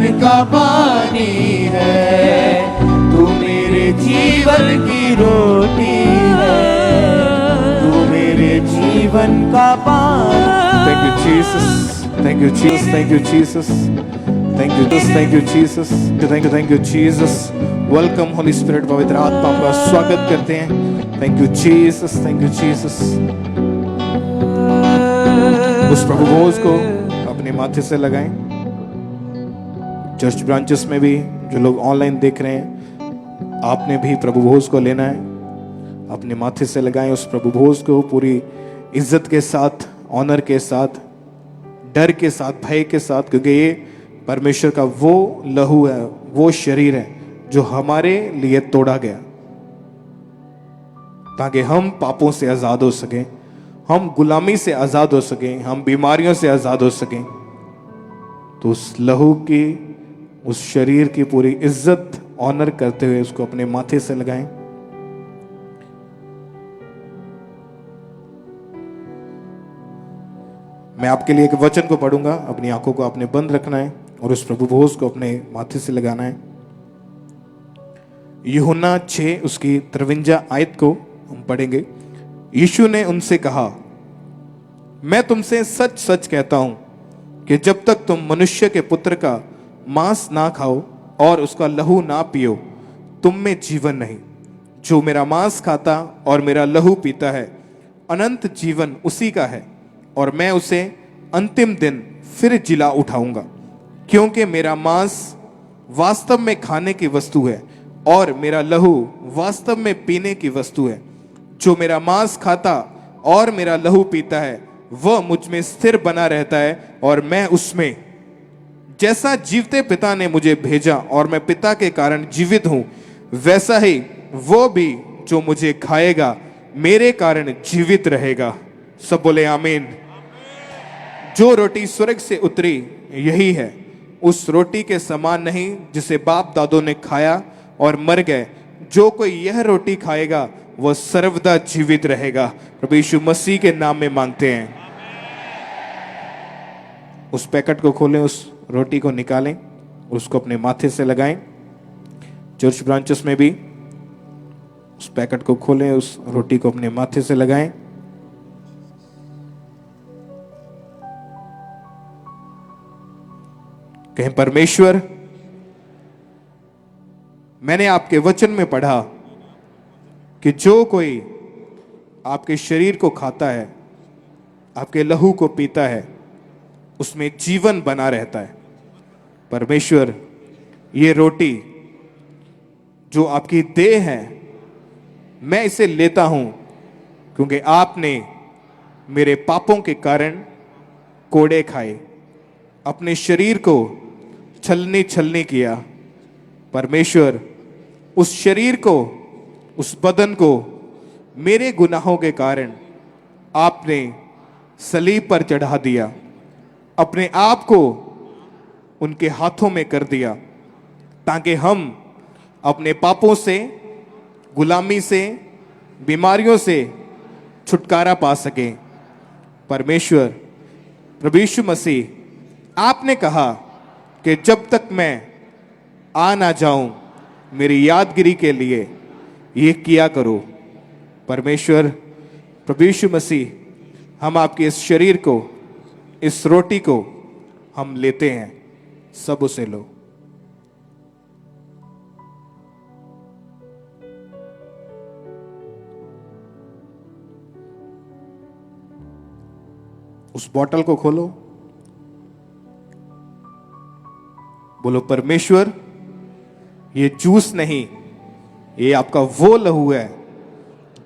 जीवन का पानी है, तू मेरे जीवन की रोटी है, तू मेरे जीवन का पानी। Thank you, Jesus. Thank you, Jesus. Thank you, Jesus. Thank you, Jesus. Thank you, Jesus. Thank you, Jesus. Welcome, Holy Spirit. पवित्र आत्मा का स्वागत करते हैं. Thank you, Jesus. Thank you, Jesus. उस प्रभु भोज को अपने माथे से लगाएं. चर्च ब्रांचेस में भी जो लोग ऑनलाइन देख रहे हैं, आपने भी प्रभु भोज को लेना है. अपने माथे से लगाएं उस प्रभु भोज को पूरी इज्जत के साथ, ऑनर के साथ, डर के साथ, भय के साथ, क्योंकि ये परमेश्वर का वो लहू है, वो शरीर है जो हमारे लिए तोड़ा गया ताकि हम पापों से आजाद हो सकें, हम गुलामी से आजाद हो सकें, हम बीमारियों से आजाद हो सकें. तो उस लहू की, उस शरीर की पूरी इज्जत, ऑनर करते हुए उसको अपने माथे से लगाएं. मैं आपके लिए एक वचन को पढ़ूंगा. अपनी आंखों को आपने बंद रखना है और उस प्रभु भोज को अपने माथे से लगाना है. यूहन्ना 6 उसकी 53 आयत को हम पढ़ेंगे. यीशु ने उनसे कहा, मैं तुमसे सच सच कहता हूं कि जब तक तुम मनुष्य के पुत्र का मांस ना खाओ और उसका लहू ना पियो, तुम में जीवन नहीं. जो मेरा मांस खाता और मेरा लहू पीता है, अनंत जीवन उसी का है, और मैं उसे अंतिम दिन फिर जिला उठाऊंगा. क्योंकि मेरा मांस वास्तव में खाने की वस्तु है और मेरा लहू वास्तव में पीने की वस्तु है. जो मेरा मांस खाता और मेरा लहू पीता है, वह मुझ में स्थिर बना रहता है और मैं उसमें. जैसा जीवते पिता ने मुझे भेजा और मैं पिता के कारण जीवित हूं, वैसा ही वो भी जो मुझे खाएगा मेरे कारण जीवित रहेगा. सब बोले आमीन. जो रोटी स्वर्ग से उतरी यही है, उस रोटी के समान नहीं जिसे बाप दादों ने खाया और मर गए. जो कोई यह रोटी खाएगा वह सर्वदा जीवित रहेगा. प्रभु यीशु मसीह के नाम में मांगते हैं. उस पैकेट को खोलें, उस रोटी को निकालें, उसको अपने माथे से लगाएं. चर्च ब्रांचेस में भी उस पैकेट को खोलें, उस रोटी को अपने माथे से लगाएं. कहें, परमेश्वर, मैंने आपके वचन में पढ़ा कि जो कोई आपके शरीर को खाता है, आपके लहू को पीता है, उसमें जीवन बना रहता है. परमेश्वर, ये रोटी जो आपकी देह है, मैं इसे लेता हूं क्योंकि आपने मेरे पापों के कारण कोड़े खाए, अपने शरीर को छलनी छलनी किया. परमेश्वर, उस शरीर को, उस बदन को मेरे गुनाहों के कारण आपने सलीब पर चढ़ा दिया, अपने आप को उनके हाथों में कर दिया, ताकि हम अपने पापों से, गुलामी से, बीमारियों से छुटकारा पा सकें. परमेश्वर, प्रभु यीशु मसीह, आपने कहा कि जब तक मैं आ ना जाऊं, मेरी यादगिरी के लिए ये किया करो. परमेश्वर, प्रभु यीशु मसीह, हम आपके इस शरीर को, इस रोटी को हम लेते हैं. सब उसे लो. उस बोतल को खोलो. बोलो, परमेश्वर, ये जूस नहीं, ये आपका वो लहू है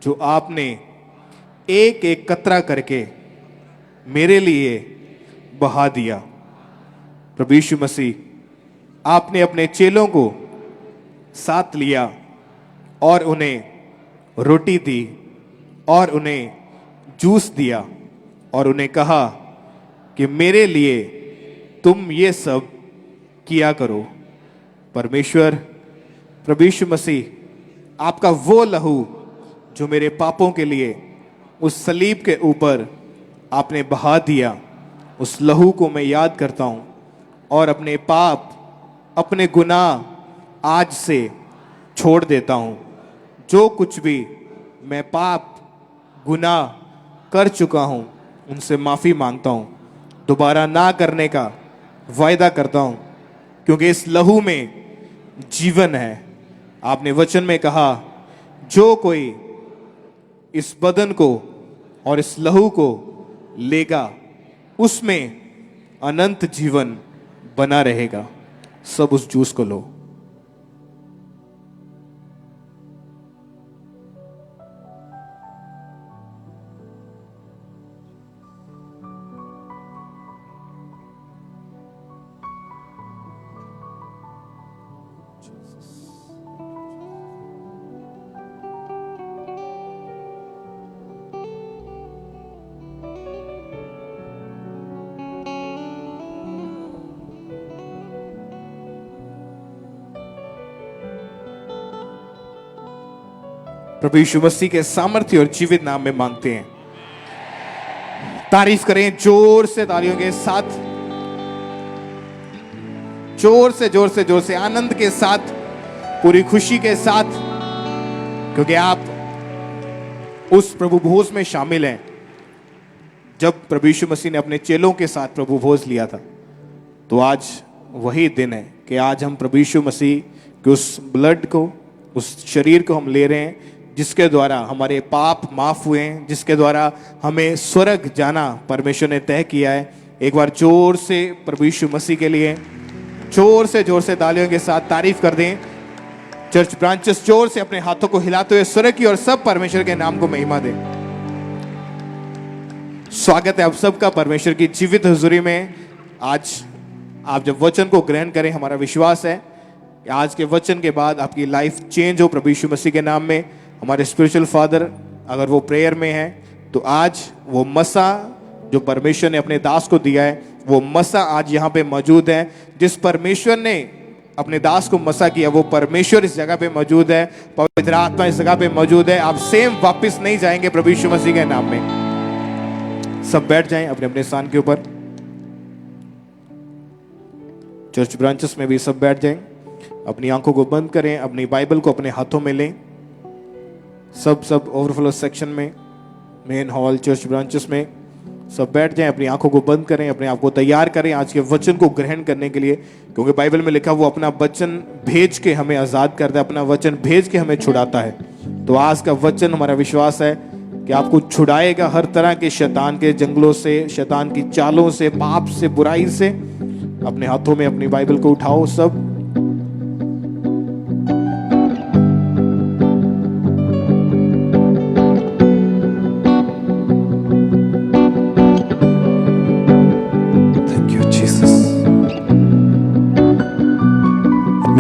जो आपने एक एक कतरा करके मेरे लिए बहा दिया. प्रभु यीशु मसीह, आपने अपने चेलों को साथ लिया और उन्हें रोटी दी और उन्हें जूस दिया और उन्हें कहा कि मेरे लिए तुम ये सब किया करो. परमेश्वर, प्रभु यीशु मसीह, आपका वो लहू जो मेरे पापों के लिए उस सलीब के ऊपर आपने बहा दिया, उस लहू को मैं याद करता हूं और अपने पाप अपने गुनाह आज से छोड़ देता हूँ। जो कुछ भी मैं पाप गुनाह कर चुका हूँ उनसे माफ़ी मांगता हूँ, दोबारा ना करने का वायदा करता हूँ, क्योंकि इस लहू में जीवन है। आपने वचन में कहा, जो कोई इस बदन को और इस लहू को लेगा उसमें अनंत जीवन बना रहेगा। सब उस जूस को लो। प्रभु यीशु मसीह के सामर्थ्य और जीवित नाम में मांगते हैं। तारीफ करें जोर से, तालियों के साथ, जोर से आनंद के साथ, पूरी खुशी के साथ, क्योंकि आप उस प्रभु भोज में शामिल हैं। जब प्रभु यीशु मसीह ने अपने चेलों के साथ प्रभु भोज लिया था, तो आज वही दिन है कि आज हम प्रभु यीशु मसीह के उस ब्लड को, उस शरीर को हम ले रहे हैं, जिसके द्वारा हमारे पाप माफ हुए हैं, जिसके द्वारा हमें स्वर्ग जाना परमेश्वर ने तय किया है। एक बार जोर से प्रभु यीशु मसीह के लिए जोर से तालियों के साथ तारीफ कर दें। चर्च ब्रांचेस जोर से अपने हाथों को हिलाते हुए स्वर्ग की और सब परमेश्वर के नाम को महिमा दें। स्वागत है आप सबका परमेश्वर की जीवित हुजूरी में। आज आप जब वचन को ग्रहण करें, हमारा विश्वास है कि आज के वचन के बाद आपकी लाइफ चेंज हो प्रभु यीशु मसीह के नाम में। हमारे स्पिरिचुअल फादर अगर वो प्रेयर में है, तो आज वो मसा जो परमेश्वर ने अपने दास को दिया है, वो मसा आज यहाँ पे मौजूद है। जिस परमेश्वर ने अपने दास को मसा किया, वो परमेश्वर इस जगह पे मौजूद है, पवित्र आत्मा इस जगह पे मौजूद है। आप सेम वापस नहीं जाएंगे प्रभु यीशु मसीह के नाम में। सब बैठ जाएं अपने अपने स्थान के ऊपर। चर्च ब्रांचेस में भी सब बैठ जाएं, अपनी आंखों को बंद करें, अपनी बाइबल को अपने हाथों में लें। सब ओवरफ्लो सेक्शन में, मेन हॉल, चर्च ब्रांचेस में सब बैठ जाएं, अपनी आंखों को बंद करें, अपने आप को तैयार करें आज के वचन को ग्रहण करने के लिए, क्योंकि बाइबल में लिखा वो अपना वचन भेज के हमें आजाद करता है, अपना वचन भेज के हमें छुड़ाता है। तो आज का वचन हमारा विश्वास है कि आपको छुड़ाएगा हर तरह के शैतान के जंगलों से, शैतान की चालों से, पाप से, बुराई से। अपने हाथों में अपनी बाइबल को उठाओ सब।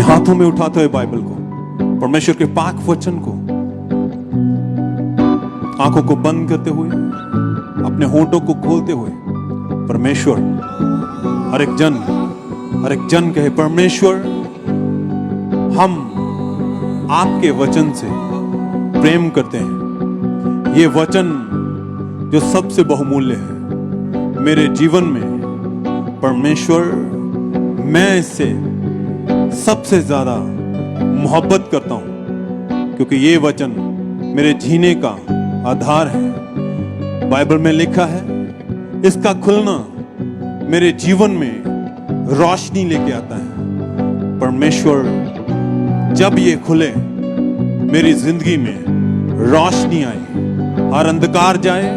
हाथों में उठाते हुए बाइबल को, परमेश्वर के पाक वचन को, आंखों को बंद करते हुए, अपने होंठों को खोलते हुए, परमेश्वर हर एक जन कहे, परमेश्वर हम आपके वचन से प्रेम करते हैं। ये वचन जो सबसे बहुमूल्य है मेरे जीवन में, परमेश्वर मैं इससे सबसे ज्यादा मोहब्बत करता हूं, क्योंकि ये वचन मेरे जीने का आधार है। बाइबल में लिखा है, इसका खुलना मेरे जीवन में रोशनी लेके आता है। परमेश्वर जब ये खुले, मेरी जिंदगी में रोशनी आए, हर अंधकार जाए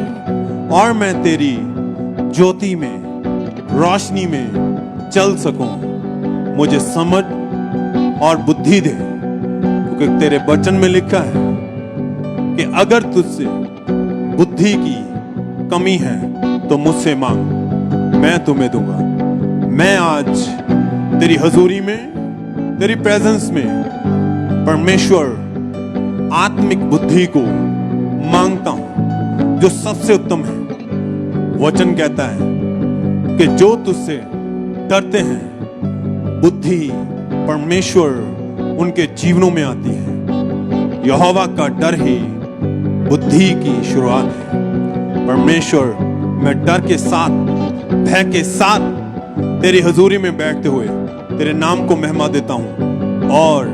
और मैं तेरी ज्योति में, रोशनी में चल सकूं। मुझे समझ और बुद्धि दे, क्योंकि तेरे वचन में लिखा है कि अगर तुझसे बुद्धि की कमी है तो मुझसे मांग, मैं तुम्हें दूंगा। मैं आज तेरी हजूरी में, तेरी प्रेजेंस में परमेश्वर आत्मिक बुद्धि को मांगता हूं, जो सबसे उत्तम है। वचन कहता है कि जो तुझसे डरते हैं, बुद्धि परमेश्वर उनके जीवनों में आती है। यहोवा का डर ही बुद्धि की शुरुआत है। परमेश्वर, मैं डर के साथ, भय के साथ तेरी हजूरी में बैठते हुए तेरे नाम को महिमा देता हूं और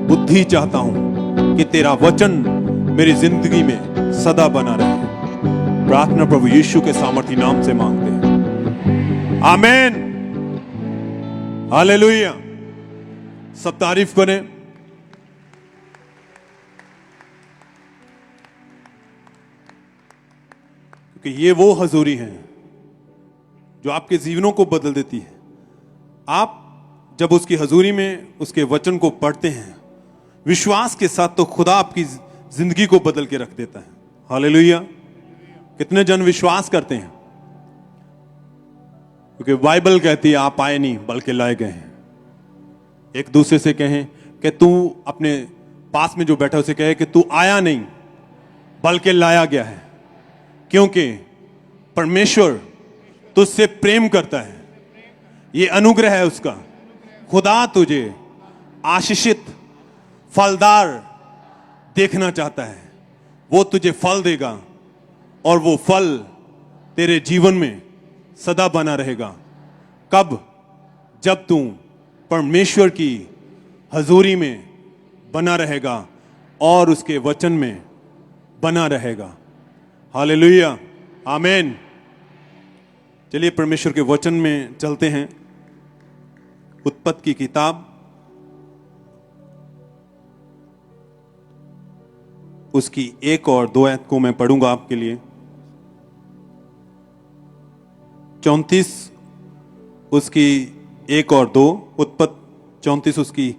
बुद्धि चाहता हूं कि तेरा वचन मेरी जिंदगी में सदा बना रहे। प्रार्थना प्रभु यीशु के सामर्थी नाम से मांगते हैं, आमीन, हालेलुया। सब तारीफ करें। क्योंकि ये वो हजूरी है जो आपके जीवनों को बदल देती है। आप जब उसकी हजूरी में उसके वचन को पढ़ते हैं विश्वास के साथ, तो खुदा आपकी जिंदगी को बदल के रख देता है। हालेलुया। कितने जन विश्वास करते हैं? क्योंकि बाइबल कहती है आप आए नहीं बल्कि लाए गए हैं। एक दूसरे से कहें कि तू अपने पास में जो बैठा उसे कहे कि तू आया नहीं बल्कि लाया गया है, क्योंकि परमेश्वर तुझसे प्रेम करता है। ये अनुग्रह है उसका। खुदा तुझे आशीषित फलदार देखना चाहता है। वो तुझे फल देगा और वो फल तेरे जीवन में सदा बना रहेगा। कब? जब तू परमेश्वर की हजूरी में बना रहेगा और उसके वचन में बना रहेगा। हालेलुया, आमीन। चलिए परमेश्वर के वचन में चलते हैं। उत्पत्ति की किताब उसकी 1 और 2 आयत को मैं पढ़ूंगा आपके लिए। 34 उसकी 1 और 2, उत्पत्ति 34 उसकी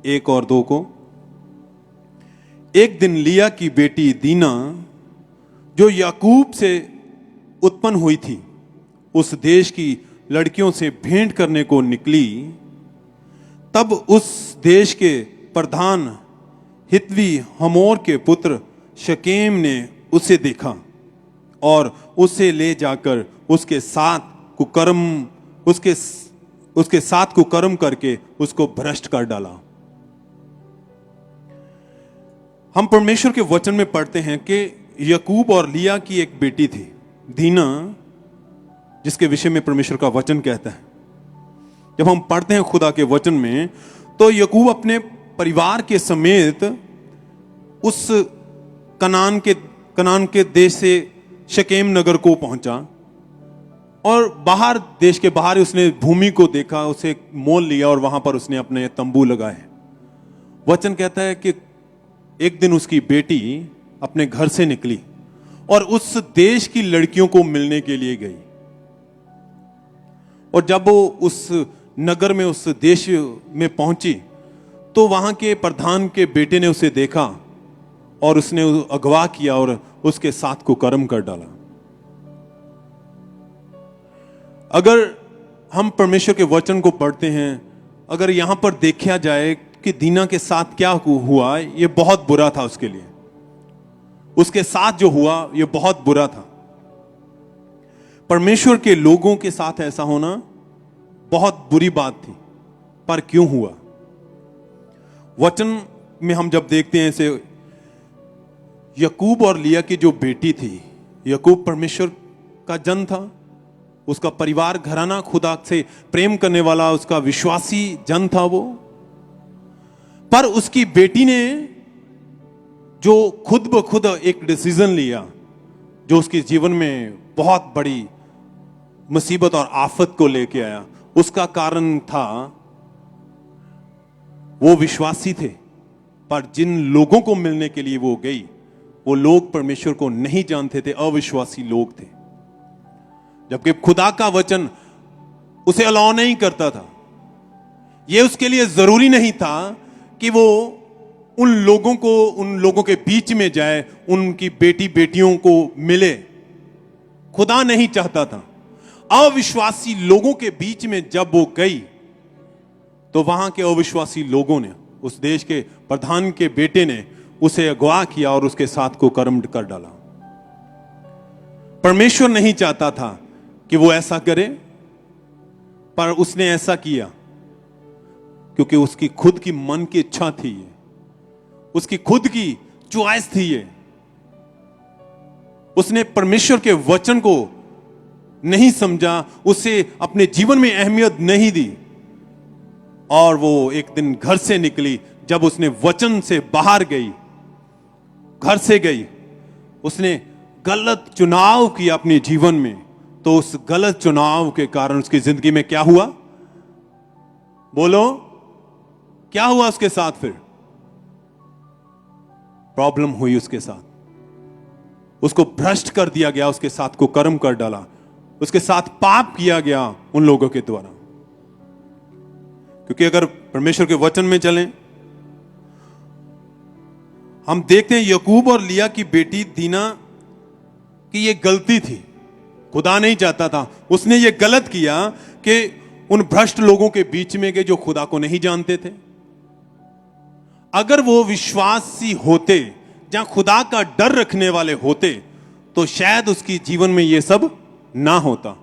1 और 2 को। एक दिन लिया की बेटी दीना जो याकूब से उत्पन्न हुई थी, उस देश की लड़कियों से भेंट करने को निकली। तब उस देश के प्रधान हित्वी हमोर के पुत्र शकेम ने उसे देखा और उसे ले जाकर उसके साथ कुकर्म करके उसको भ्रष्ट कर डाला। हम परमेश्वर के वचन में पढ़ते हैं कि याकूब और लिया की एक बेटी थी दीना, जिसके विषय में परमेश्वर का वचन कहता है। जब हम पढ़ते हैं खुदा के वचन में, तो याकूब अपने परिवार के समेत उस कनान के देश से शकेम नगर को पहुंचा और बाहर, देश के बाहर उसने भूमि को देखा, उसे मोल लिया और वहां पर उसने अपने तंबू लगाए। वचन कहता है कि एक दिन उसकी बेटी अपने घर से निकली और उस देश की लड़कियों को मिलने के लिए गई। और जब वो उस नगर में, उस देश में पहुंची, तो वहां के प्रधान के बेटे ने उसे देखा और उसने अगवा किया और उसके साथ कुकर्म कर डाला। अगर हम परमेश्वर के वचन को पढ़ते हैं, अगर यहां पर देखा जाए कि दीना के साथ क्या हुआ, ये बहुत बुरा था उसके लिए। उसके साथ जो हुआ ये बहुत बुरा था। परमेश्वर के लोगों के साथ ऐसा होना बहुत बुरी बात थी, पर क्यों हुआ? वचन में हम जब देखते हैं इसे, याकूब और लिया की जो बेटी थी, याकूब परमेश्वर का जन था, उसका परिवार घराना खुदा से प्रेम करने वाला उसका विश्वासी जन था वो। पर उसकी बेटी ने जो खुद ब खुद एक डिसीजन लिया, जो उसके जीवन में बहुत बड़ी मुसीबत और आफत को लेके आया, उसका कारण था वो विश्वासी थे, पर जिन लोगों को मिलने के लिए वो गई, वो लोग परमेश्वर को नहीं जानते थे, अविश्वासी लोग थे। जबकि खुदा का वचन उसे अलाउ नहीं करता था। ये उसके लिए जरूरी नहीं था कि वो उन लोगों के बीच में जाए, उनकी बेटियों को मिले। खुदा नहीं चाहता था। अविश्वासी लोगों के बीच में जब वो गई, तो वहां के अविश्वासी लोगों ने, उस देश के प्रधान के बेटे ने उसे अगवा किया और उसके साथ को कर्म कर डाला। परमेश्वर नहीं चाहता था कि वो ऐसा करे, पर उसने ऐसा किया क्योंकि उसकी खुद की मन की इच्छा थी, ये उसकी खुद की चॉइस थी। ये उसने परमेश्वर के वचन को नहीं समझा, उसे अपने जीवन में अहमियत नहीं दी। और वो एक दिन घर से निकली। जब उसने वचन से बाहर गई, घर से गई, उसने गलत चुनाव किया अपने जीवन में, तो उस गलत चुनाव के कारण उसकी जिंदगी में क्या हुआ? बोलो, क्या हुआ उसके साथ? फिर प्रॉब्लम हुई उसके साथ, उसको भ्रष्ट कर दिया गया, उसके साथ को कर्म कर डाला, उसके साथ पाप किया गया उन लोगों के द्वारा। क्योंकि अगर परमेश्वर के वचन में चलें, हम देखते हैं यकूब और लिया की बेटी दीना की ये गलती थी। खुदा नहीं चाहता था, उसने ये गलत किया कि उन भ्रष्ट लोगों के बीच में गए जो खुदा को नहीं जानते थे। अगर वो विश्वासी होते, जहां खुदा का डर रखने वाले होते, तो शायद उसकी जीवन में ये सब ना होता।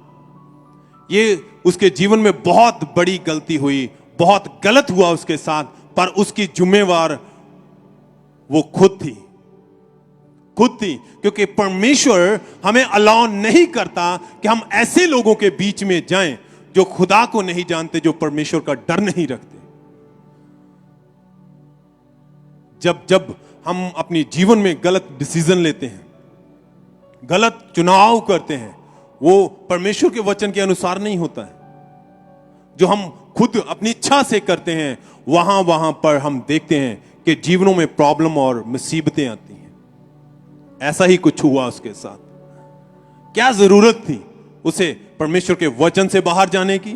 ये उसके जीवन में बहुत बड़ी गलती हुई, बहुत गलत हुआ उसके साथ, पर उसकी जिम्मेवार वो खुद थी, क्योंकि परमेश्वर हमें अलाउ नहीं करता कि हम ऐसे लोगों के बीच में जाएं जो खुदा को नहीं जानते, जो परमेश्वर का डर नहीं रखते। जब हम अपनी जीवन में गलत डिसीजन लेते हैं, गलत चुनाव करते हैं, वो परमेश्वर के वचन के अनुसार नहीं होता है। जो हम खुद अपनी इच्छा से करते हैं, वहां पर हम देखते हैं कि जीवनों में प्रॉब्लम और मुसीबतें आती हैं। ऐसा ही कुछ हुआ उसके साथ। क्या जरूरत थी उसे परमेश्वर के वचन से बाहर जाने की?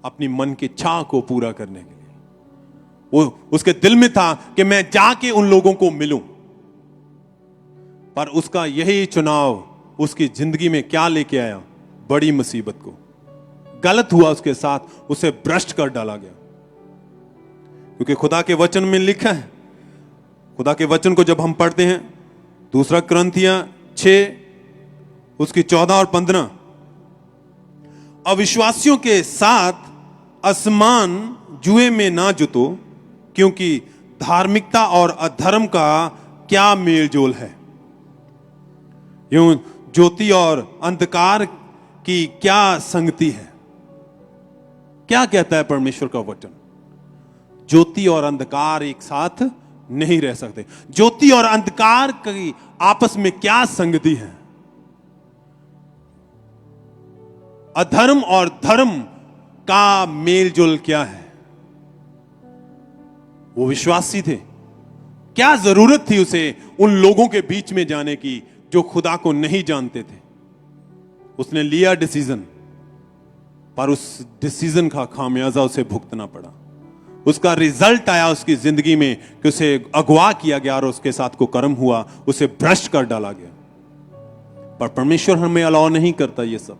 अपनी मन की इच्छा को पूरा करने के लिए। वो उसके दिल में था कि मैं जाके उन लोगों को मिलूं, पर उसका यही चुनाव उसकी जिंदगी में क्या लेके आया? बड़ी मुसीबत को। गलत हुआ उसके साथ, उसे भ्रष्ट कर डाला गया। क्योंकि खुदा के वचन में लिखा है, खुदा के वचन को जब हम पढ़ते हैं, दूसरा कुरिन्थियों 6 उसकी 14 और 15, अविश्वासियों के साथ असमान जुए में ना जुतो, क्योंकि धार्मिकता और अधर्म का क्या मेल जोल है? यूं ज्योति और अंधकार की क्या संगति है? क्या कहता है परमेश्वर का वचन? ज्योति और अंधकार एक साथ नहीं रह सकते। ज्योति और अंधकार की आपस में क्या संगति है? अधर्म और धर्म का मेलजोल क्या है? वो विश्वासी थे, क्या जरूरत थी उसे उन लोगों के बीच में जाने की जो खुदा को नहीं जानते थे? उसने लिया डिसीजन, पर उस डिसीजन का खामियाजा उसे भुगतना पड़ा। उसका रिजल्ट आया उसकी जिंदगी में कि उसे अगवा किया गया और उसके साथ को कर्म हुआ, उसे भ्रष्ट कर डाला गया। पर परमेश्वर हमें अलाउ नहीं करता ये सब।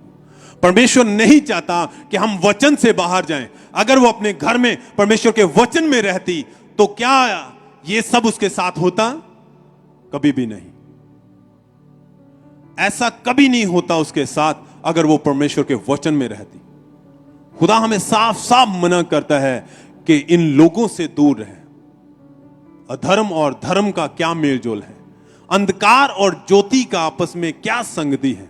परमेश्वर नहीं चाहता कि हम वचन से बाहर जाएं। अगर वो अपने घर में परमेश्वर के वचन में रहती, तो क्या ये सब उसके साथ होता? कभी भी नहीं। ऐसा कभी नहीं होता उसके साथ अगर वो परमेश्वर के वचन में रहती। खुदा हमें साफ साफ मना करता है कि इन लोगों से दूर रहे। अधर्म और धर्म का क्या मेलजोल है? अंधकार और ज्योति का आपस में क्या संगति है?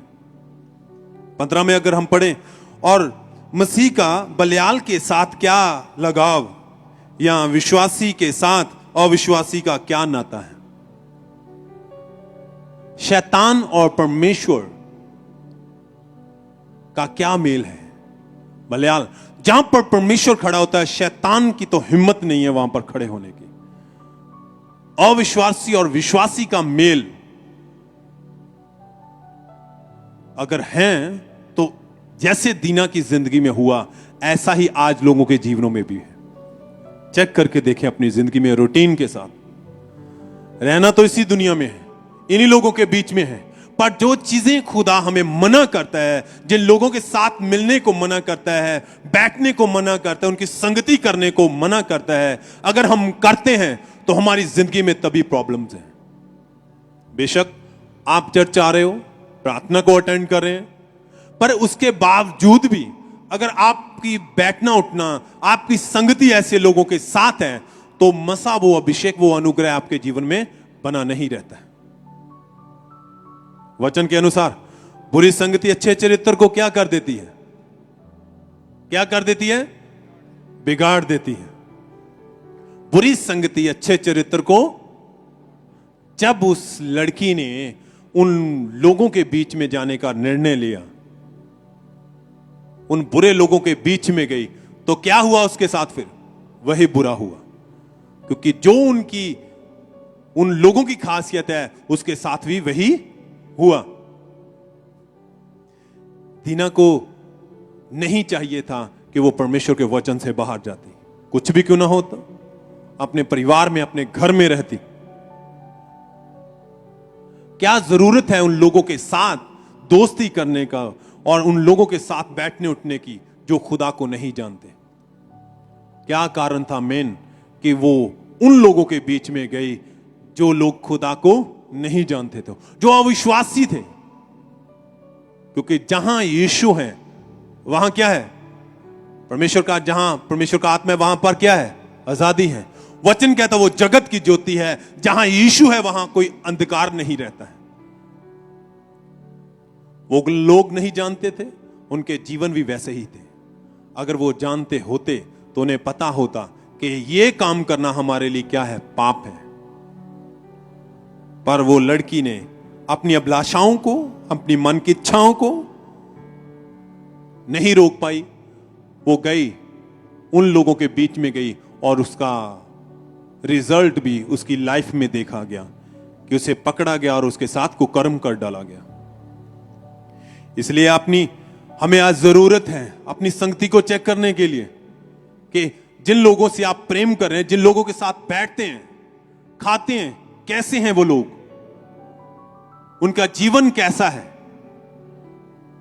15 में अगर हम पढ़ें, और मसीह का बलियाल के साथ क्या लगाव, या विश्वासी के साथ अविश्वासी का क्या नाता है? शैतान और परमेश्वर का क्या मेल है? बलियाल, जहां पर परमेश्वर खड़ा होता है, शैतान की तो हिम्मत नहीं है वहां पर खड़े होने की। अविश्वासी और विश्वासी का मेल अगर है, तो जैसे दीना की जिंदगी में हुआ, ऐसा ही आज लोगों के जीवनों में भी है। चेक करके देखें अपनी जिंदगी में। रूटीन के साथ रहना तो इसी दुनिया में है, इन्हीं लोगों के बीच में है, पर जो चीजें खुदा हमें मना करता है, जिन लोगों के साथ मिलने को मना करता है, बैठने को मना करता है, उनकी संगति करने को मना करता है, अगर हम करते हैं तो हमारी जिंदगी में तभी प्रॉब्लम्स हैं। बेशक आप चर्च आ रहे हो, प्रार्थना को अटेंड कर रहे हैं, पर उसके बावजूद भी अगर आपकी बैठना उठना, आपकी संगति ऐसे लोगों के साथ है, तो मसा वो अभिषेक, वो अनुग्रह आपके जीवन में बना नहीं रहता है। वचन के अनुसार बुरी संगति अच्छे चरित्र को क्या कर देती है? क्या कर देती है? बिगाड़ देती है। बुरी संगति अच्छे चरित्र को, जब उस लड़की ने उन लोगों के बीच में जाने का निर्णय लिया, उन बुरे लोगों के बीच में गई, तो क्या हुआ उसके साथ? फिर वही बुरा हुआ, क्योंकि जो उन लोगों की खासियत है उसके साथ भी वही हुआ। दीना को नहीं चाहिए था कि वो परमेश्वर के वचन से बाहर जाती, कुछ भी क्यों ना होता, अपने परिवार में, अपने घर में रहती। क्या जरूरत है उन लोगों के साथ दोस्ती करने का और उन लोगों के साथ बैठने उठने की जो खुदा को नहीं जानते? क्या कारण था मेन कि वो उन लोगों के बीच में गई जो लोग खुदा को नहीं जानते थे, जो अविश्वासी थे? क्योंकि जहां यीशु है वहां क्या है? परमेश्वर का, जहां परमेश्वर का आत्मा है वहां पर क्या है? आजादी है। वचन कहता वो जगत की ज्योति है, जहां यीशु है वहां कोई अंधकार नहीं रहता है। वो लोग नहीं जानते थे, उनके जीवन भी वैसे ही थे। अगर वो जानते होते तो उन्हें पता होता कि ये काम करना हमारे लिए क्या है? पाप है। पर वो लड़की ने अपनी अभिलाषाओं को, अपनी मन की इच्छाओं को नहीं रोक पाई। वो गई, उन लोगों के बीच में गई, और उसका रिजल्ट भी उसकी लाइफ में देखा गया कि उसे पकड़ा गया और उसके साथ कुकर्म कर डाला गया। इसलिए हमें आज जरूरत है अपनी संगति को चेक करने के लिए कि जिन लोगों से आप प्रेम कर रहे हैं, जिन लोगों के साथ बैठते हैं, खाते हैं, कैसे हैं वो लोग, उनका जीवन कैसा है।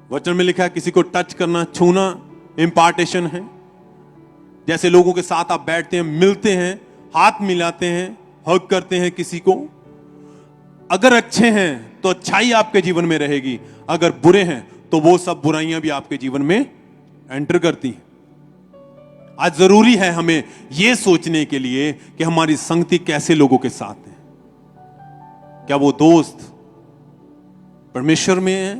वचन में लिखा है किसी को टच करना, छूना इंपार्टेशन है। जैसे लोगों के साथ आप बैठते हैं, मिलते हैं, हाथ मिलाते हैं, हग करते हैं किसी को, अगर अच्छे हैं तो अच्छाई आपके जीवन में रहेगी, अगर बुरे हैं तो वो सब बुराइयां भी आपके जीवन में एंटर करती हैं। आज जरूरी है हमें यह सोचने के लिए कि हमारी संगति कैसे लोगों के साथ है। क्या वो दोस्त परमेश्वर में है,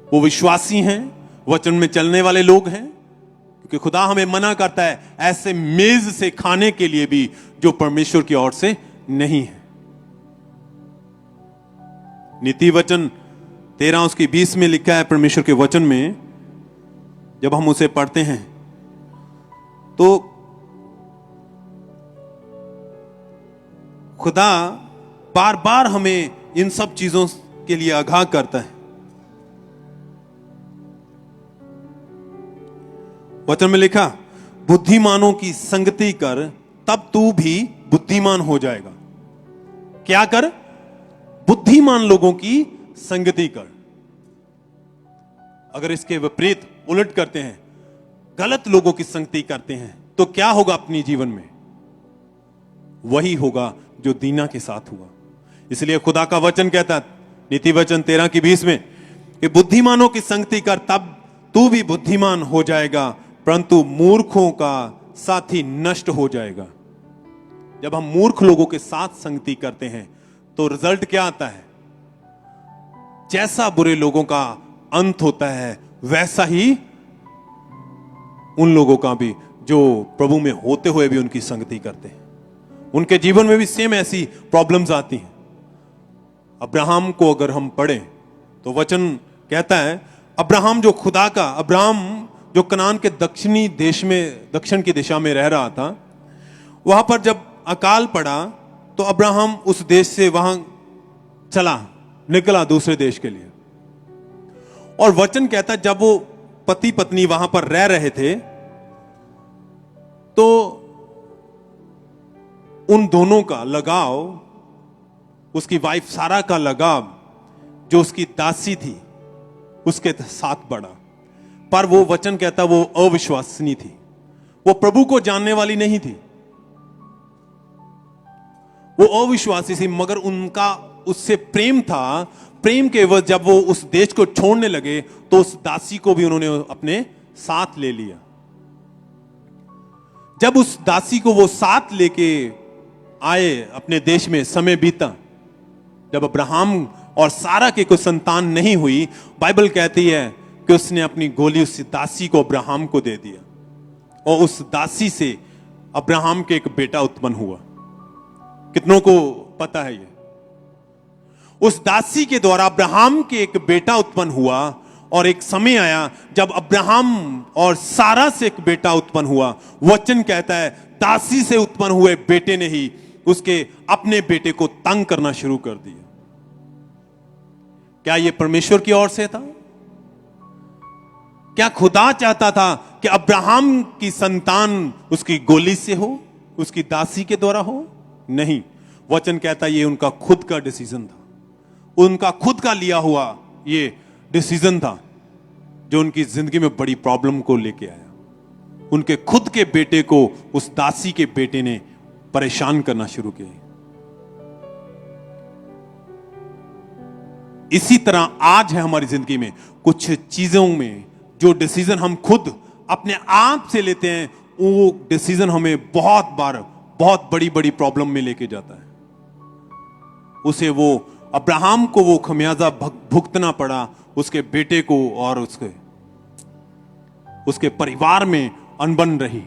वो विश्वासी हैं, वचन में चलने वाले लोग हैं? क्योंकि खुदा हमें मना करता है ऐसे मेज से खाने के लिए भी जो परमेश्वर की ओर से नहीं है। नीति वचन 13 उसकी 20 में लिखा है, परमेश्वर के वचन में जब हम उसे पढ़ते हैं तो खुदा बार बार हमें इन सब चीजों के लिए आगाह करता है। वचन में लिखा, बुद्धिमानों की संगति कर तब तू भी बुद्धिमान हो जाएगा। क्या कर? बुद्धिमान लोगों की संगति कर। अगर इसके विपरीत उलट करते हैं, गलत लोगों की संगति करते हैं, तो क्या होगा अपने जीवन में? वही होगा जो दीना के साथ हुआ। इसलिए खुदा का वचन कहता है नीति वचन 13 की 20 में कि बुद्धिमानों की संगति कर तब तू भी बुद्धिमान हो जाएगा, परंतु मूर्खों का साथी नष्ट हो जाएगा। जब हम मूर्ख लोगों के साथ संगति करते हैं तो रिजल्ट क्या आता है? जैसा बुरे लोगों का अंत होता है वैसा ही उन लोगों का भी जो प्रभु में होते हुए भी उनकी संगति करते हैं, उनके जीवन में भी सेम ऐसी प्रॉब्लम्स आती हैं। अब्राहम को अगर हम पढ़ें तो वचन कहता है, अब्राहम जो खुदा का, अब्राहम जो कनान के दक्षिणी देश में, दक्षिण की दिशा में रह रहा था, वहां पर जब अकाल पड़ा तो अब्राहम उस देश से वहां निकला दूसरे देश के लिए। और वचन कहता है जब वो पति पत्नी वहां पर रह रहे थे तो उन दोनों का लगाव, उसकी वाइफ सारा का लगाव जो उसकी दासी थी उसके साथ बढ़ा। पर वो वचन कहता वो अविश्वसनीय थी, वो प्रभु को जानने वाली नहीं थी, वो अविश्वासी थी, मगर उनका उससे प्रेम था। प्रेम के वजह जब वो उस देश को छोड़ने लगे तो उस दासी को भी उन्होंने अपने साथ ले लिया। जब उस दासी को वो साथ लेके आए अपने देश में, समय बीता, जब अब्राहम और सारा के कोई संतान नहीं हुई, बाइबल कहती है कि उसने अपनी गोली उस दासी को अब्राहम को दे दिया। और उस दासी से अब्राहम के एक बेटा उत्पन्न हुआ। कितनों को पता है ये? उस दासी के द्वारा अब्राहम के एक बेटा उत्पन्न हुआ, और एक समय आया जब अब्राहम और सारा से एक बेटा उत्पन्न हुआ। वचन कहता है दासी से उत्पन्न हुए बेटे ने ही उसके अपने बेटे को तंग करना शुरू कर दिया। क्या यह परमेश्वर की ओर से था? क्या खुदा चाहता था कि अब्राहम की संतान उसकी गोली से हो, उसकी दासी के द्वारा हो? नहीं, वचन कहता है ये उनका खुद का डिसीजन था, उनका खुद का लिया हुआ ये डिसीजन था जो उनकी जिंदगी में बड़ी प्रॉब्लम को लेके आया। उनके खुद के बेटे को उस दासी के बेटे ने परेशान करना शुरू किया। इसी तरह आज है हमारी जिंदगी में कुछ चीजों में जो डिसीजन हम खुद अपने आप से लेते हैं, वो डिसीजन हमें बहुत बार बहुत बड़ी बड़ी प्रॉब्लम में लेके जाता है। उसे वो अब्राहम को वो खमियाजा भुगतना पड़ा, उसके बेटे को, और उसके परिवार में अनबन रही,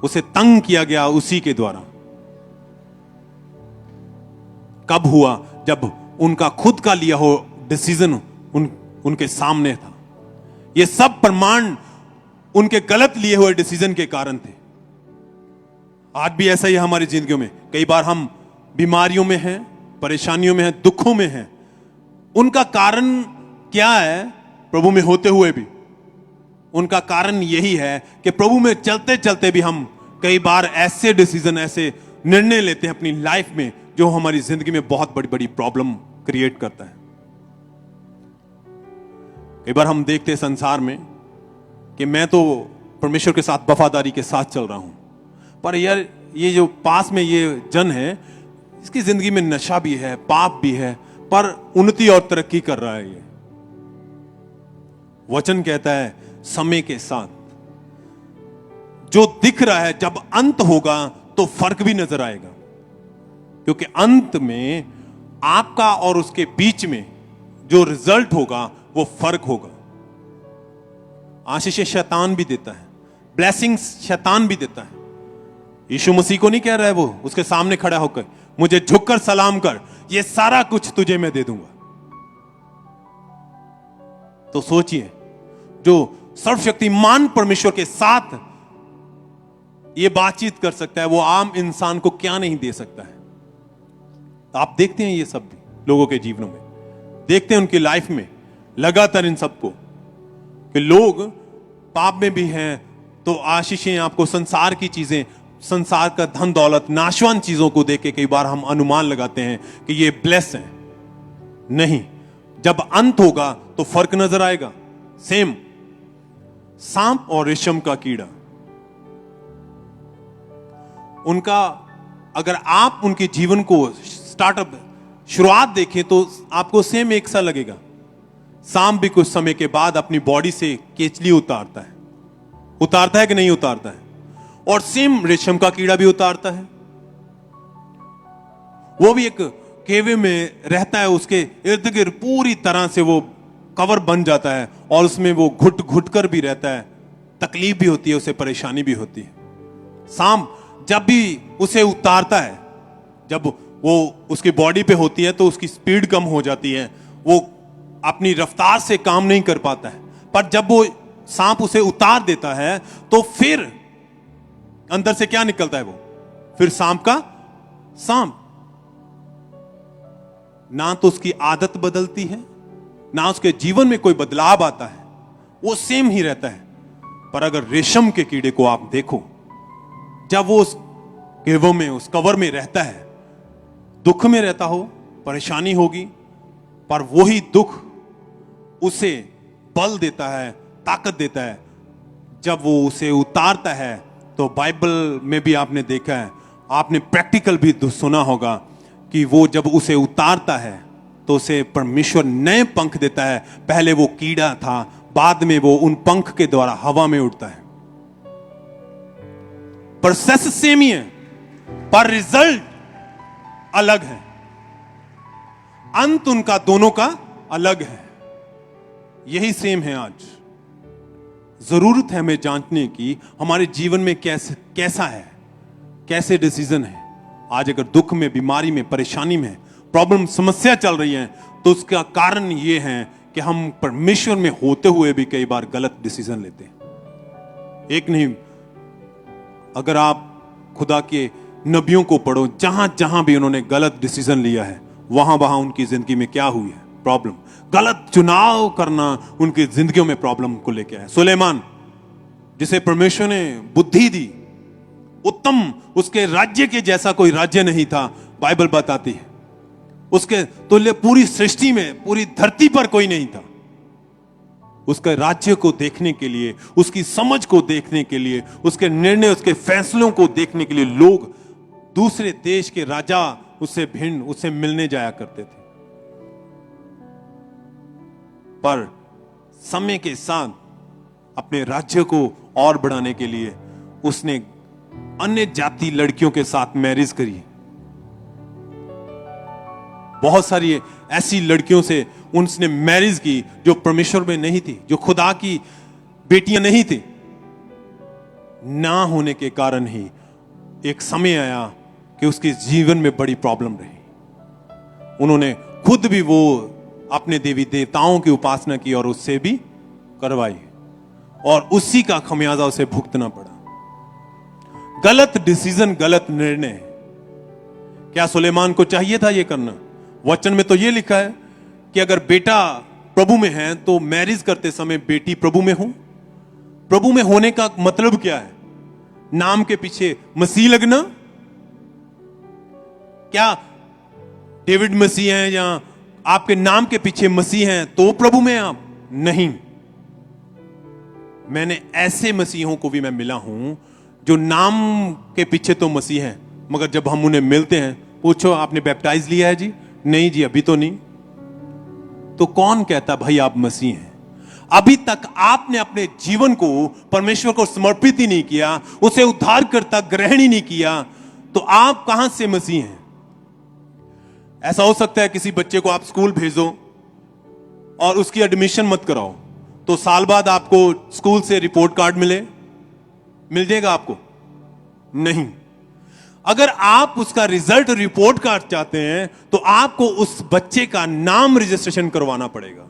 उसे तंग किया गया उसी के द्वारा। कब हुआ? जब उनका खुद का लिया हो डिसीजन उनके सामने था। ये सब प्रमाण उनके गलत लिए हुए डिसीजन के कारण थे। आज भी ऐसा ही है हमारी जिंदगियों में। कई बार हम बीमारियों में हैं, परेशानियों में हैं, दुखों में हैं। उनका कारण क्या है? प्रभु में होते हुए भी उनका कारण यही है कि प्रभु में चलते चलते भी हम कई बार ऐसे डिसीजन, ऐसे निर्णय लेते हैं अपनी लाइफ में जो हमारी जिंदगी में बहुत बड़ी बड़ी प्रॉब्लम क्रिएट करता है। कई बार हम देखते हैं संसार में कि मैं तो परमेश्वर के साथ वफादारी के साथ चल रहा हूं, पर यार ये जो पास में ये जन है, इसकी जिंदगी में नशा भी है, पाप भी है, पर उन्नति और तरक्की कर रहा है। ये वचन कहता है समय के साथ जो दिख रहा है, जब अंत होगा तो फर्क भी नजर आएगा, क्योंकि अंत में आपका और उसके बीच में जो रिजल्ट होगा वो फर्क होगा। आशीष शैतान भी देता है, ब्लेसिंग्स शैतान भी देता है। यीशु मसीह को नहीं कह रहा है वो उसके सामने खड़ा होकर, मुझे झुककर सलाम कर, ये सारा कुछ तुझे मैं दे दूंगा। तो सोचिए, जो सर्वशक्तिमान परमेश्वर के साथ ये बातचीत कर सकता है, वो आम इंसान को क्या नहीं दे सकता है। आप देखते हैं ये सब भी लोगों के जीवनों में, देखते हैं उनकी लाइफ में लगातार इन सबको, कि लोग पाप में भी हैं तो आशीषें, आपको संसार की चीजें, संसार का धन दौलत, नाशवान चीजों को देख के कई बार हम अनुमान लगाते हैं कि ये ब्लेस है। नहीं, जब अंत होगा तो फर्क नजर आएगा। सेम सांप और रेशम का कीड़ा, उनका अगर आप उनके जीवन को स्टार्टअप शुरुआत देखें तो आपको सेम एक सा लगेगा। सांप भी कुछ समय के बाद अपनी बॉडी से केचली उतारता है कि नहीं उतारता है, और सेम रेशम का कीड़ा भी उतारता है। वो भी एक केवे में रहता है, उसके इर्द गिर्द पूरी तरह से वो कवर बन जाता है, और उसमें वो घुट घुट कर भी रहता है, तकलीफ भी होती है, उसे परेशानी भी होती है। सांप जब भी उसे उतारता है, जब वो उसकी बॉडी पे होती है तो उसकी स्पीड कम हो जाती है, वो अपनी रफ्तार से काम नहीं कर पाता है। पर जब वो सांप उसे उतार देता है तो फिर अंदर से क्या निकलता है? वो फिर सांप का सांप। ना तो उसकी आदत बदलती है, ना उसके जीवन में कोई बदलाव आता है, वो सेम ही रहता है। पर अगर रेशम के कीड़े को आप देखो, जब वो उस केवों में, उस कवर में रहता है, दुख में रहता हो, परेशानी होगी, पर वही दुख उसे बल देता है, ताकत देता है। जब वो उसे उतारता है तो बाइबल में भी आपने देखा है, आपने प्रैक्टिकल भी सुना होगा कि वो जब उसे उतारता है तो उसे परमेश्वर नए पंख देता है। पहले वो कीड़ा था, बाद में वो उन पंख के द्वारा हवा में उड़ता है। प्रोसेस सेम ही है, पर रिजल्ट अलग है। अंत उनका दोनों का अलग है। यही सेम है आज। जरूरत है हमें जांचने की हमारे जीवन में कैसा है, कैसे डिसीजन है। आज अगर दुख में, बीमारी में, परेशानी में, प्रॉब्लम, समस्या चल रही है, तो उसका कारण ये है कि हम परमेश्वर में होते हुए भी कई बार गलत डिसीजन लेते हैं। एक नहीं, अगर आप खुदा के नबियों को पढ़ो, जहां जहां भी उन्होंने गलत डिसीजन लिया है, वहां वहां उनकी जिंदगी में क्या हुई है, प्रॉब्लम। गलत चुनाव करना उनकी जिंदगियों में प्रॉब्लम को लेके आया। सुलेमान, जिसे परमेश्वर ने बुद्धि दी, उत्तम, उसके राज्य के जैसा कोई राज्य नहीं था, बाइबल बताती है। उसके तुल्य पूरी सृष्टि में, पूरी धरती पर कोई नहीं था। उसके राज्य को देखने के लिए, उसकी समझ को देखने के लिए, उसके निर्णय, उसके फैसलों को देखने के लिए लोग दूसरे देश के राजा उससे भिन्न, उससे मिलने जाया करते थे। पर समय के साथ अपने राज्य को और बढ़ाने के लिए उसने अन्य जाति लड़कियों के साथ मैरिज करी। बहुत सारी ऐसी लड़कियों से उसने मैरिज की जो परमेश्वर में नहीं थी, जो खुदा की बेटियां नहीं थी। ना होने के कारण ही एक समय आया कि उसके जीवन में बड़ी प्रॉब्लम रही। उन्होंने खुद भी वो अपने देवी देवताओं की उपासना की और उससे भी करवाई, और उसी का खमियाजा उसे भुगतना पड़ा। गलत डिसीजन, गलत निर्णय। क्या सुलेमान को चाहिए था ये करना? वचन में तो ये लिखा है कि अगर बेटा प्रभु में है तो मैरिज करते समय बेटी प्रभु में हो। प्रभु में होने का मतलब क्या है? नाम के पीछे मसीह लगना? क्या डेविड मसीह हैं या आपके नाम के पीछे मसीह हैं तो प्रभु में आप? नहीं। मैंने ऐसे मसीहों को भी मैं मिला हूं जो नाम के पीछे तो मसीह हैं, मगर जब हम उन्हें मिलते हैं, पूछो आपने बैप्टाइज लिया है जी? नहीं जी, अभी तो नहीं। तो कौन कहता भाई आप मसीह हैं? अभी तक आपने अपने जीवन को परमेश्वर को समर्पित ही नहीं किया, उसे उद्धारकर्ता ग्रहण ही नहीं किया, तो आप कहां से मसीह हैं? ऐसा हो सकता है किसी बच्चे को आप स्कूल भेजो और उसकी एडमिशन मत कराओ, तो साल बाद आपको स्कूल से रिपोर्ट कार्ड मिल जाएगा आपको? नहीं। अगर आप उसका रिजल्ट रिपोर्ट कार्ड चाहते हैं तो आपको उस बच्चे का नाम रजिस्ट्रेशन करवाना पड़ेगा।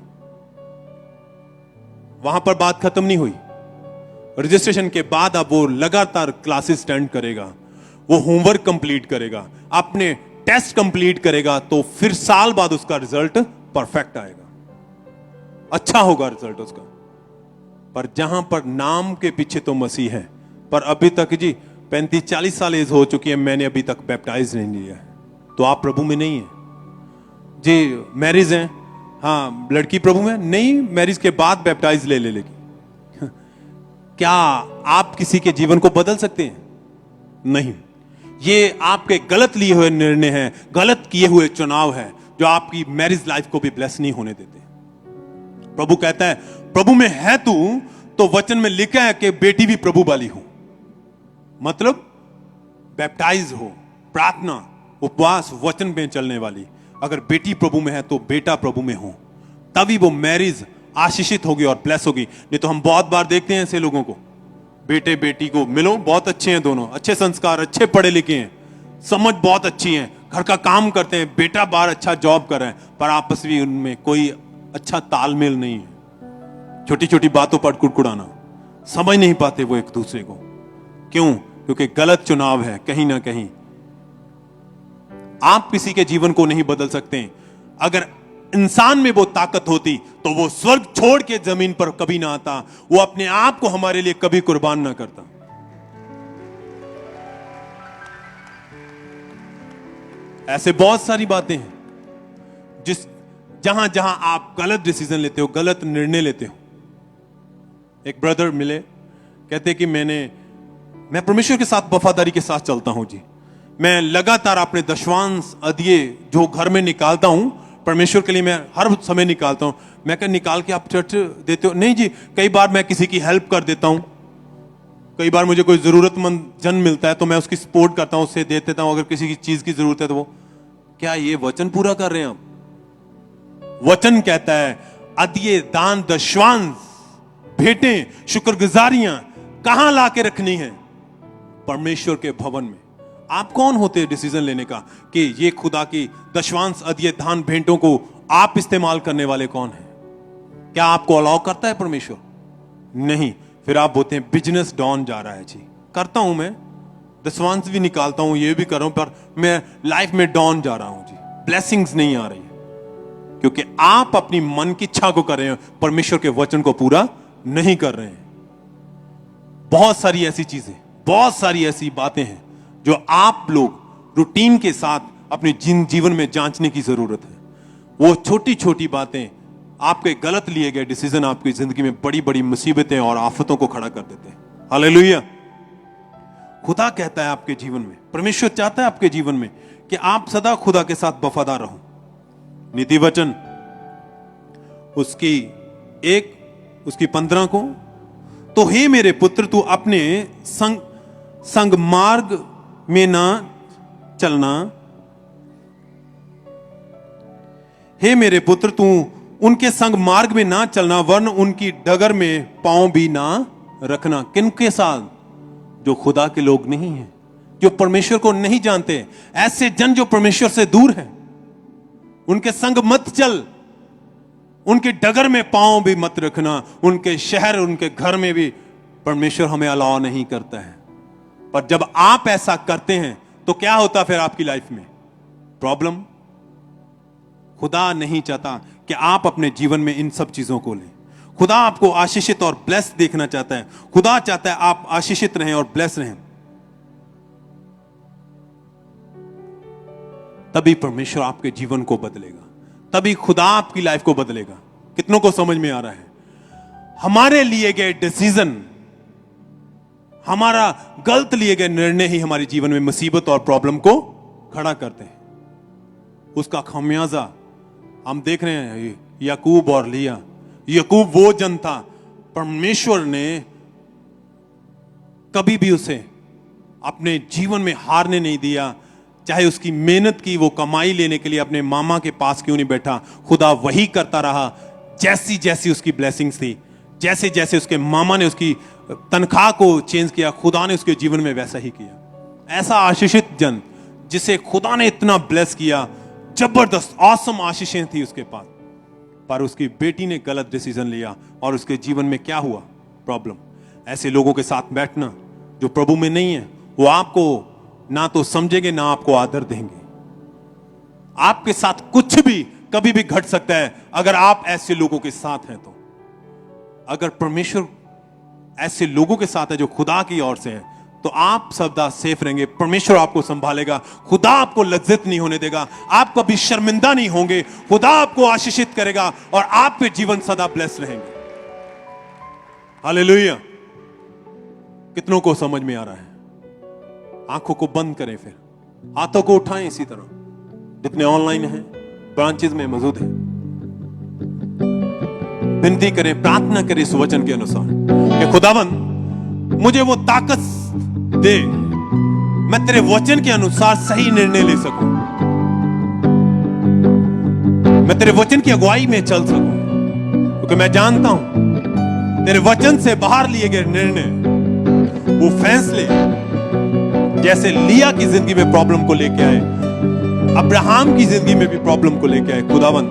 वहां पर बात खत्म नहीं हुई। रजिस्ट्रेशन के बाद अब वो लगातार क्लासेस अटेंड करेगा, वो होमवर्क कंप्लीट करेगा, अपने टेस्ट कंप्लीट करेगा, तो फिर साल बाद उसका रिजल्ट परफेक्ट आएगा, अच्छा होगा रिजल्ट उसका। पर जहां पर नाम के पीछे तो मसीह है, पर अभी तक जी 35-40 साल एज हो चुकी है, मैंने अभी तक बैप्टाइज नहीं लिया है, तो आप प्रभु में नहीं है जी। मैरिज है, हाँ लड़की प्रभु में नहीं, मैरिज के बाद बैप्टाइज ले लेगी। क्या आप किसी के जीवन को बदल सकते हैं? नहीं। ये आपके गलत लिए हुए निर्णय हैं, गलत किए हुए चुनाव है, जो आपकी मैरिज लाइफ को भी ब्लेस नहीं होने देते। प्रभु कहता है प्रभु में है तू, तो वचन में लिखा है कि बेटी भी प्रभु वाली हो। मतलब बैप्टाइज हो, प्रार्थना, उपवास, वचन में चलने वाली। अगर बेटी प्रभु में है तो बेटा प्रभु में हो, तभी वो मैरिज आशीषित होगी और ब्लेस होगी। नहीं तो हम बहुत बार देखते हैं ऐसे लोगों को, बेटे बेटी को मिलो, बहुत अच्छे हैं दोनों, अच्छे संस्कार, अच्छे पढ़े लिखे हैं, समझ बहुत अच्छी है, घर का काम करते हैं, बेटा बाहर अच्छा जॉब कर रहा है, पर आपस में उनमें कोई अच्छा तालमेल नहीं है। छोटी छोटी बातों पर कुड़कुड़ाना, समझ नहीं पाते वो एक दूसरे को। क्यों? क्योंकि गलत चुनाव है कहीं ना कहीं। आप किसी के जीवन को नहीं बदल सकते। अगर इंसान में वो ताकत होती तो वो स्वर्ग छोड़ के जमीन पर कभी ना आता, वो अपने आप को हमारे लिए कभी कुर्बान ना करता। ऐसे बहुत सारी बातें हैं जहां जहां आप गलत डिसीजन लेते हो, गलत निर्णय लेते हो। एक ब्रदर मिले, कहते कि मैं परमेश्वर के साथ वफादारी के साथ चलता हूं जी। मैं लगातार अपने दशवांश अदिये जो घर में निकालता हूं, परमेश्वर के लिए मैं हर समय निकालता हूं। मैं क्या निकाल के आप चर्च देते हो? नहीं जी, कई बार मैं किसी की हेल्प कर देता हूं, कई बार मुझे कोई जरूरतमंद जन मिलता है तो मैं उसकी सपोर्ट करता हूं, उससे दे देता हूं अगर किसी की चीज की जरूरत है तो वो। क्या ये वचन पूरा कर रहे हैं आप? वचन कहता है अदिये, दान, दशवांश भेंटें, शुक्रगुजारियां कहां लाके रखनी है? परमेश्वर के भवन में। आप कौन होते हैं डिसीजन लेने का कि ये खुदा की दशवांश अदीय दान भेंटों को आप इस्तेमाल करने वाले कौन है? क्या आपको अलाउ करता है परमेश्वर? नहीं। फिर आप बोलते हैं बिजनेस डाउन जा रहा है। जी करता हूं, मैं दशवांश भी निकालता हूं, ये भी कर रहा हूं, पर मैं लाइफ में डाउन जा रहा हूं। जी ब्लेसिंग्स नहीं आ रही है, क्योंकि आप अपनी मन की इच्छा को कर रहे हैं, परमेश्वर के वचन को पूरा नहीं कर रहे हैं। बहुत सारी ऐसी चीजें, बहुत सारी ऐसी बातें हैं जो आप लोग रूटीन के साथ अपने जीवन में जांचने की जरूरत है। वो छोटी छोटी बातें, आपके गलत लिए गए डिसीजन आपकी जिंदगी में बड़ी बड़ी मुसीबतें और आफतों को खड़ा कर देते हैं। हालेलुया। खुदा कहता है आपके जीवन में, परमेश्वर चाहता है आपके जीवन में कि आप सदा खुदा के साथ वफादार रहो। नीति वचन उसकी 15 को, तो हे मेरे पुत्र तू अपने संग मार्ग में ना चलना, हे मेरे पुत्र तू उनके संग मार्ग में ना चलना, वरन उनकी डगर में पांव भी ना रखना। किनके साथ? जो खुदा के लोग नहीं हैं, जो परमेश्वर को नहीं जानते, ऐसे जन जो परमेश्वर से दूर हैं, उनके संग मत चल, उनके डगर में पांव भी मत रखना। उनके शहर, उनके घर में भी परमेश्वर हमें अलाउ नहीं करता है। पर जब आप ऐसा करते हैं तो क्या होता फिर आपकी लाइफ में? प्रॉब्लम। खुदा नहीं चाहता कि आप अपने जीवन में इन सब चीजों को लें। खुदा आपको आशीषित और ब्लेस देखना चाहता है। खुदा चाहता है आप आशीषित रहें और ब्लेस रहें। तभी परमेश्वर आपके जीवन को बदलेगा, तभी खुदा आपकी लाइफ को बदलेगा। कितनों को समझ में आ रहा है? हमारे लिए गए डिसीजन, हमारा गलत लिए गए निर्णय ही हमारे जीवन में मुसीबत और प्रॉब्लम को खड़ा करते हैं। उसका खामियाजा हम देख रहे हैं, याकूब और लिया। याकूब वो जन था, परमेश्वर ने कभी भी उसे अपने जीवन में हारने नहीं दिया। चाहे उसकी मेहनत की, वो कमाई लेने के लिए अपने मामा के पास क्यों नहीं बैठा, खुदा वही करता रहा। जैसी जैसी उसकी ब्लेसिंग्स थी, जैसे जैसे उसके मामा ने उसकी तनख्वाह को चेंज किया, खुदा ने उसके जीवन में वैसा ही किया। ऐसा आशीषित जन जिसे खुदा ने इतना ब्लेस किया, जबरदस्त ऑसम आशीषें थी उसके पास, पर उसकी बेटी ने गलत डिसीजन लिया और उसके जीवन में क्या हुआ? प्रॉब्लम। ऐसे लोगों के साथ बैठना जो प्रभु में नहीं है, वो आपको ना तो समझेंगे ना आपको आदर देंगे। आपके साथ कुछ भी कभी भी घट सकता है अगर आप ऐसे लोगों के साथ हैं। तो अगर परमेश्वर ऐसे लोगों के साथ है जो खुदा की ओर से है, तो आप सदा सेफ रहेंगे। परमेश्वर आपको संभालेगा, खुदा आपको लज्जित नहीं होने देगा, आप कभी शर्मिंदा नहीं होंगे। खुदा आपको आशीषित करेगा और आपके जीवन सदा ब्लेस रहेंगे। हालेलुया। कितनों को समझ में आ रहा है? आंखों को बंद करें, फिर हाथों को उठाएं इसी तरह, जितने ऑनलाइन हैं, ब्रांचेस में मौजूद हैं। विनती करें, प्रार्थना करें इस वचन के अनुसार कि खुदावन मुझे वो ताकत दे, मैं तेरे वचन के अनुसार सही निर्णय ले सकूं, मैं तेरे वचन की अगुवाई में चल सकूं। क्योंकि मैं जानता हूं तेरे वचन से बाहर लिए गए निर्णय, वो फैसले जैसे लिया की जिंदगी में प्रॉब्लम को लेके आए, अब्राहम की जिंदगी में भी प्रॉब्लम को लेके आए। खुदावन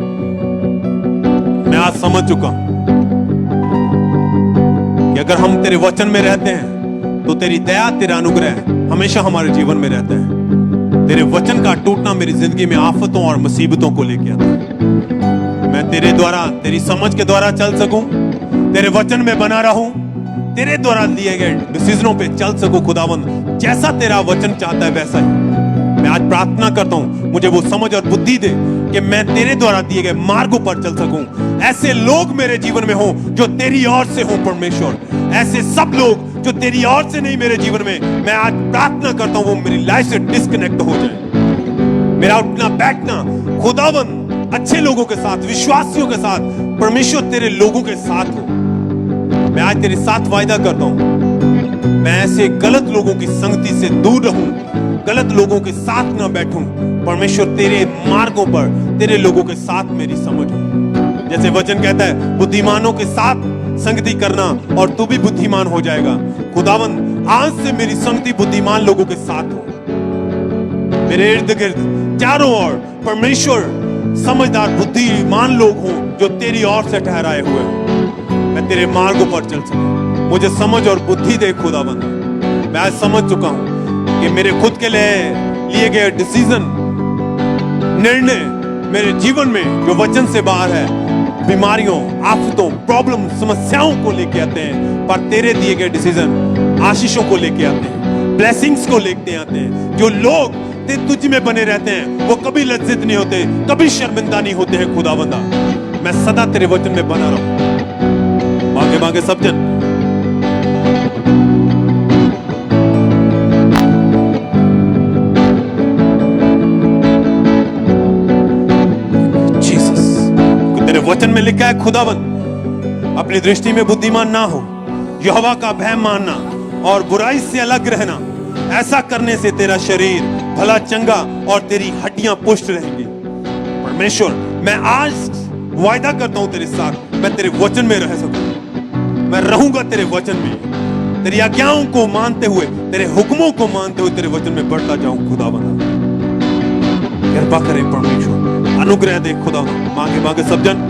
मैं आज समझ चुका हूं कि अगर हम तेरे वचन में रहते हैं तो तेरी दया, तेरा अनुग्रह हमेशा हमारे जीवन में रहता है। तेरे वचन का टूटना मेरी जिंदगी में आफतों और मुसीबतों को लेके आता है। मैं तेरे द्वारा, तेरी समझ के द्वारा चल सकूं, तेरे वचन में बना रहूं, तेरे द्वारा लिए गए डिसीजनों पे चल सकूं। खुदावन जैसा तेरा वचन चाहता है वैसा ही मैं आज प्रार्थना करता हूं, मुझे वो समझ और बुद्धि दे कि मैं तेरे द्वारा दिए गए मार्गों पर चल सकूं। ऐसे लोग मेरे जीवन में हो जो तेरी ओर से हो परमेश्वर, ऐसे सब लोग जो तेरी ओर से नहीं मेरे जीवन में, मैं आज प्रार्थना करता हूं वो मेरी लाइफ से डिस्कनेक्ट हो जाए। मेरा उठना बैठना खुदावन अच्छे लोगों के साथ, विश्वासियों के साथ, परमेश्वर तेरे लोगों के साथ हो। मैं आज तेरे साथ वायदा करता हूं, मैं ऐसे गलत लोगों की संगति से दूर रहूं, गलत लोगों के साथ ना बैठूं। परमेश्वर तेरे मार्गों पर, तेरे लोगों के साथ मेरी समझ हो। जैसे वचन कहता है बुद्धिमानों के साथ संगति करना और तू भी बुद्धिमान हो जाएगा। खुदावंद आज से मेरी संगति बुद्धिमान लोगों के साथ हो, मेरे इर्द गिर्द चारों ओर परमेश्वर समझदार बुद्धिमान लोग हों जो तेरी ओर से ठहराए हुए हैं। मैं तेरे मार्गों पर चल सकूं, मुझे समझ और बुद्धि दे खुदावंद। मैं आज समझ चुका हूं कि मेरे खुद के लिए गए डिसीजन, निर्णय मेरे जीवन में जो वचन से बाहर है, बीमारियों, आफतों, प्रॉब्लम, समस्याओं को लेके आते हैं, पर तेरे दिए गए डिसीजन आशीषों को लेके आते हैं, ब्लेसिंग्स को लेके आते हैं। जो लोग तुझ में बने रहते हैं वो कभी लज्जित नहीं होते, कभी शर्मिंदा नहीं होते हैं खुदावंदा। मैं सदा तेरे वचन में बना रहूं। मांगे मांगे सब जन। तेरे वचन में लिखा है खुदावंद अपनी दृष्टि में बुद्धिमान ना हो, यहोवा का भय मानना और बुराई से अलग रहना। ऐसा करने से तेरा शरीर भला चंगा और तेरी हड्डियां पुष्ट रहेंगी। परमेश्वर मैं आज वायदा करता हूं तेरे साथ, मैं तेरे वचन में रह सकूं, मैं रहूंगा तेरे वचन में, तेरी आज्ञाओं को मानते हुए, तेरे हुक्मों को मानते हुए तेरे वचन में बढ़ता जाऊं। खुदावंद कृपा करे परमेश्वर, अनुग्रह दे खुदावंद। मांगे मांगे सब जन।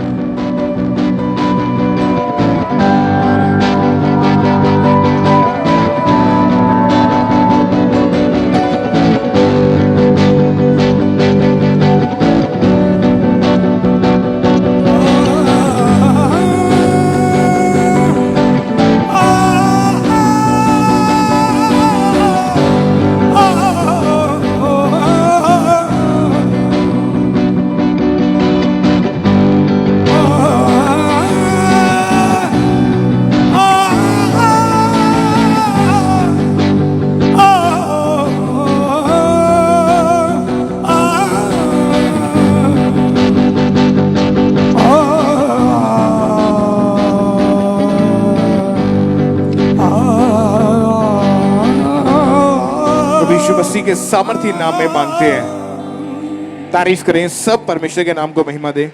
मसीह के सामर्थी नाम में मांगते हैं। तारीफ करें सब परमेश्वर के नाम को महिमा दे।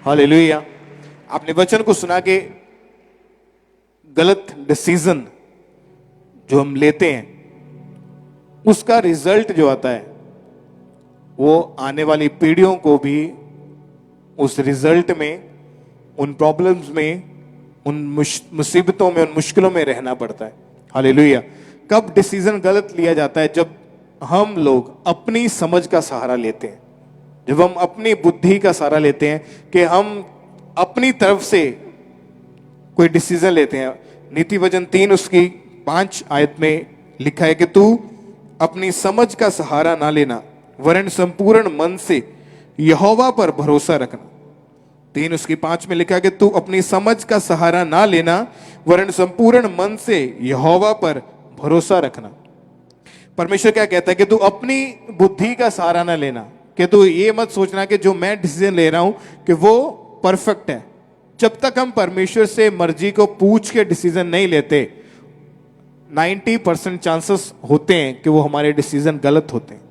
हालेलुया। आपने वचन को सुना के गलत डिसीजन जो हम लेते हैं उसका रिजल्ट जो आता है वो आने वाली पीढ़ियों को भी उस रिजल्ट में, उन प्रॉब्लम्स में, उन मुसीबतों में, उन मुश्किलों में रहना पड़ता है। हालेलुया। कब डिसीजन गलत लिया जाता है? जब हम लोग अपनी समझ का सहारा लेते हैं, जब हम अपनी बुद्धि का सहारा लेते हैं कि हम अपनी तरफ से कोई डिसीजन लेते हैं। नीति वचन 3 उसकी 5 आयत में लिखा है कि तू अपनी समझ का सहारा ना लेना वरन संपूर्ण मन से यहोवा पर भरोसा रखना। 3 उसकी 5 में लिखा है कि तू अपनी समझ का सहारा ना लेना वरन संपूर्ण मन से यहोवा पर भरोसा रखना। परमेश्वर क्या कहता है कि तू अपनी बुद्धि का सहारा ना लेना, कि तू ये मत सोचना कि जो मैं डिसीजन ले रहा हूं कि वो परफेक्ट है। जब तक हम परमेश्वर से मर्जी को पूछ के डिसीजन नहीं लेते 90% चांसेस होते हैं कि वो हमारे डिसीजन गलत होते हैं।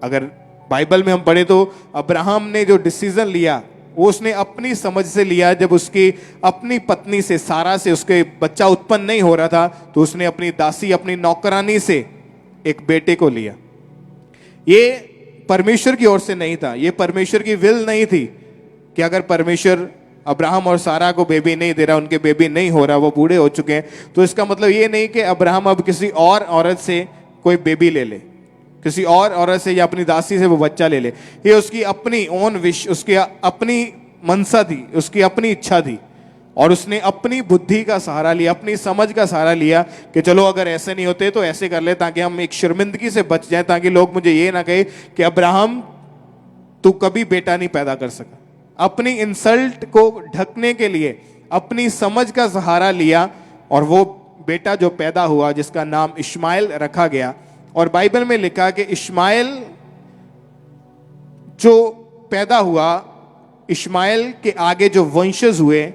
अगर बाइबल में हम पढ़े तो अब्राहम ने जो डिसीजन लिया वो उसने अपनी समझ से लिया। जब उसकी अपनी पत्नी से, सारा से उसके बच्चा उत्पन्न नहीं हो रहा था तो उसने अपनी दासी, अपनी नौकरानी से एक बेटे को लिया। ये परमेश्वर की ओर से नहीं था, ये परमेश्वर की विल नहीं थी कि अगर परमेश्वर अब्राहम और सारा को बेबी नहीं दे रहा, उनके बेबी नहीं हो रहा, वो बूढ़े हो चुके हैं, तो इसका मतलब ये नहीं कि अब्राहम अब किसी और औरत से कोई बेबी ले ले, किसी और औरत से या अपनी दासी से वो बच्चा ले ले। ये उसकी अपनी ओन विश, उसकी अपनी मनसा थी, उसकी अपनी इच्छा थी, और उसने अपनी बुद्धि का सहारा लिया, अपनी समझ का सहारा लिया कि चलो अगर ऐसे नहीं होते तो ऐसे कर ले ताकि हम एक शर्मिंदगी से बच जाएं, ताकि लोग मुझे ये ना कहे कि अब्राहम तू कभी बेटा नहीं पैदा कर सका। अपनी इंसल्ट को ढकने के लिए अपनी समझ का सहारा लिया और वो बेटा जो पैदा हुआ जिसका नाम इश्माएल रखा गया। और बाइबल में लिखा कि इश्माएल जो पैदा हुआ, इश्माएल के आगे जो वंशज हुए,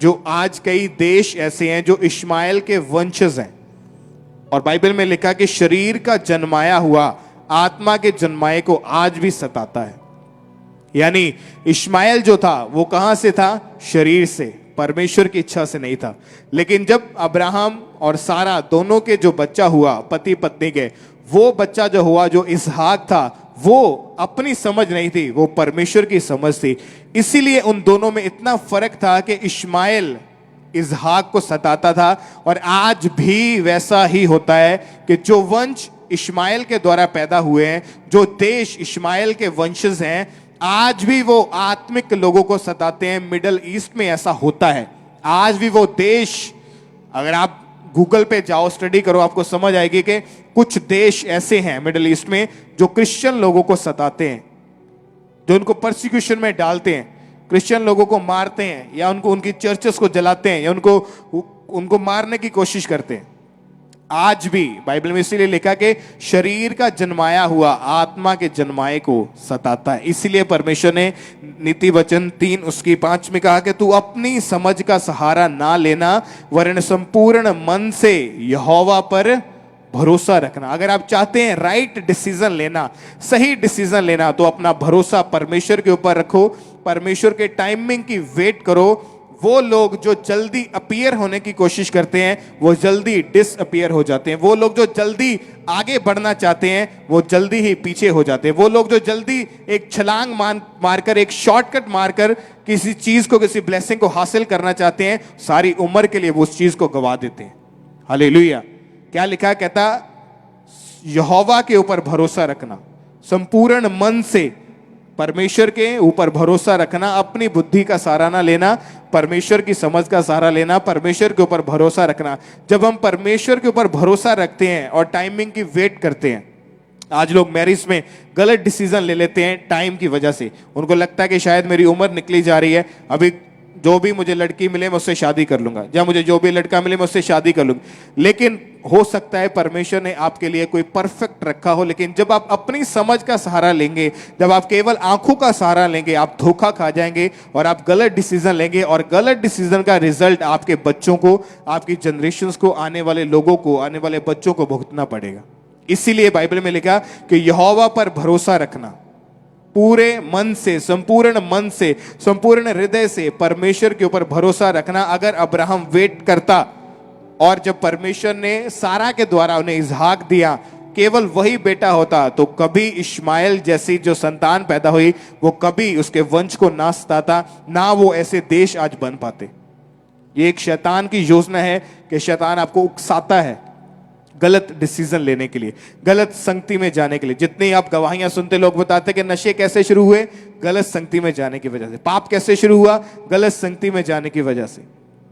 जो आज कई देश ऐसे हैं जो इश्माएल के वंशज हैं। और बाइबल में लिखा कि शरीर का जन्माया हुआ आत्मा के जन्माए को आज भी सताता है। यानी इश्माएल जो था वो कहां से था? शरीर से, परमेश्वर की इच्छा से नहीं था। लेकिन जब अब्राहम और सारा दोनों के जो बच्चा हुआ, पति पत्नी के, वो बच्चा जो हुआ जो इसहाक था, वो अपनी समझ नहीं थी, वो परमेश्वर की समझ थी। इसीलिए उन दोनों में इतना फर्क था कि इश्माएल इसहाक को सताता था, और आज भी वैसा ही होता है कि जो वंश इश्माएल के द्वारा पैदा हुए हैं, जो देश इश्माएल के वंशज हैं, आज भी वो आत्मिक लोगों को सताते हैं। मिडल ईस्ट में ऐसा होता है आज भी। वो देश, अगर आप गूगल पे जाओ, स्टडी करो, आपको समझ आएगी कि कुछ देश ऐसे हैं मिडिल ईस्ट में जो क्रिश्चियन लोगों को सताते हैं, जो उनको परसिक्यूशन में डालते हैं, क्रिश्चियन लोगों को मारते हैं, या उनको उनकी चर्चेस को जलाते हैं, या उनको मारने की कोशिश करते हैं। आज भी बाइबल में इसीलिए लिखा कि शरीर का जन्माया हुआ आत्मा के जन्माए को सताता है। इसीलिए परमेश्वर ने नीति वचन 3 उसकी 5 में कहा कि तू अपनी समझ का सहारा ना लेना, वरन संपूर्ण मन से यहोवा पर भरोसा रखना। अगर आप चाहते हैं राइट डिसीजन लेना, सही डिसीजन लेना, तो अपना भरोसा परमेश्वर के ऊपर रखो, परमेश्वर के टाइमिंग की वेट करो। वो लोग जो जल्दी अपीयर होने की कोशिश करते हैं, वो जल्दी डिसअपीयर हो जाते हैं। वो लोग जो जल्दी आगे बढ़ना चाहते हैं, वो जल्दी ही पीछे हो जाते हैं। वो लोग जो जल्दी एक छलांग मारकर, एक शॉर्टकट मारकर किसी चीज को, किसी ब्लेसिंग को हासिल करना चाहते हैं, सारी उम्र के लिए वो उस चीज को गवा देते हैं। हालेलुया। क्या लिखा है? कहता यहोवा के ऊपर भरोसा रखना, संपूर्ण मन से परमेश्वर के ऊपर भरोसा रखना, अपनी बुद्धि का सहारा ना लेना, परमेश्वर की समझ का सहारा लेना, परमेश्वर के ऊपर भरोसा रखना। जब हम परमेश्वर के ऊपर भरोसा रखते हैं और टाइमिंग की वेट करते हैं, आज लोग मैरिज में गलत डिसीजन ले लेते हैं टाइम की वजह से। उनको लगता है कि शायद मेरी उम्र निकली जा रही है, अभी जो भी मुझे लड़की मिले मैं उससे शादी कर लूंगा, या मुझे जो भी लड़का मिले मैं उससे शादी कर लूंगा। लेकिन हो सकता है परमेश्वर ने आपके लिए कोई परफेक्ट रखा हो, लेकिन जब आप अपनी समझ का सहारा लेंगे, जब आप केवल आंखों का सहारा लेंगे, आप धोखा खा जाएंगे और आप गलत डिसीजन लेंगे, और गलत डिसीजन का रिजल्ट आपके बच्चों को, आपकी जनरेशंस को, आने वाले लोगों को, आने वाले बच्चों को भुगतना पड़ेगा। इसीलिए बाइबल में लिखा कि यहोवा पर भरोसा रखना, पूरे मन से, संपूर्ण मन से, संपूर्ण हृदय से परमेश्वर के ऊपर भरोसा रखना। अगर अब्राहम वेट करता और जब परमेश्वर ने सारा के द्वारा उन्हें इसहाक दिया, केवल वही बेटा होता, तो कभी इश्माएल जैसी जो संतान पैदा हुई वो कभी उसके वंश को ना सताता, ना वो ऐसे देश आज बन पाते। ये एक शैतान की योजना है कि शैतान आपको उकसाता है गलत डिसीजन लेने के लिए, गलत संगति में जाने के लिए। जितनी आप गवाहियां सुनते, लोग बताते कि नशे कैसे शुरू हुए, गलत संगति में जाने की वजह से। पाप कैसे शुरू हुआ, गलत संगति में जाने की वजह से।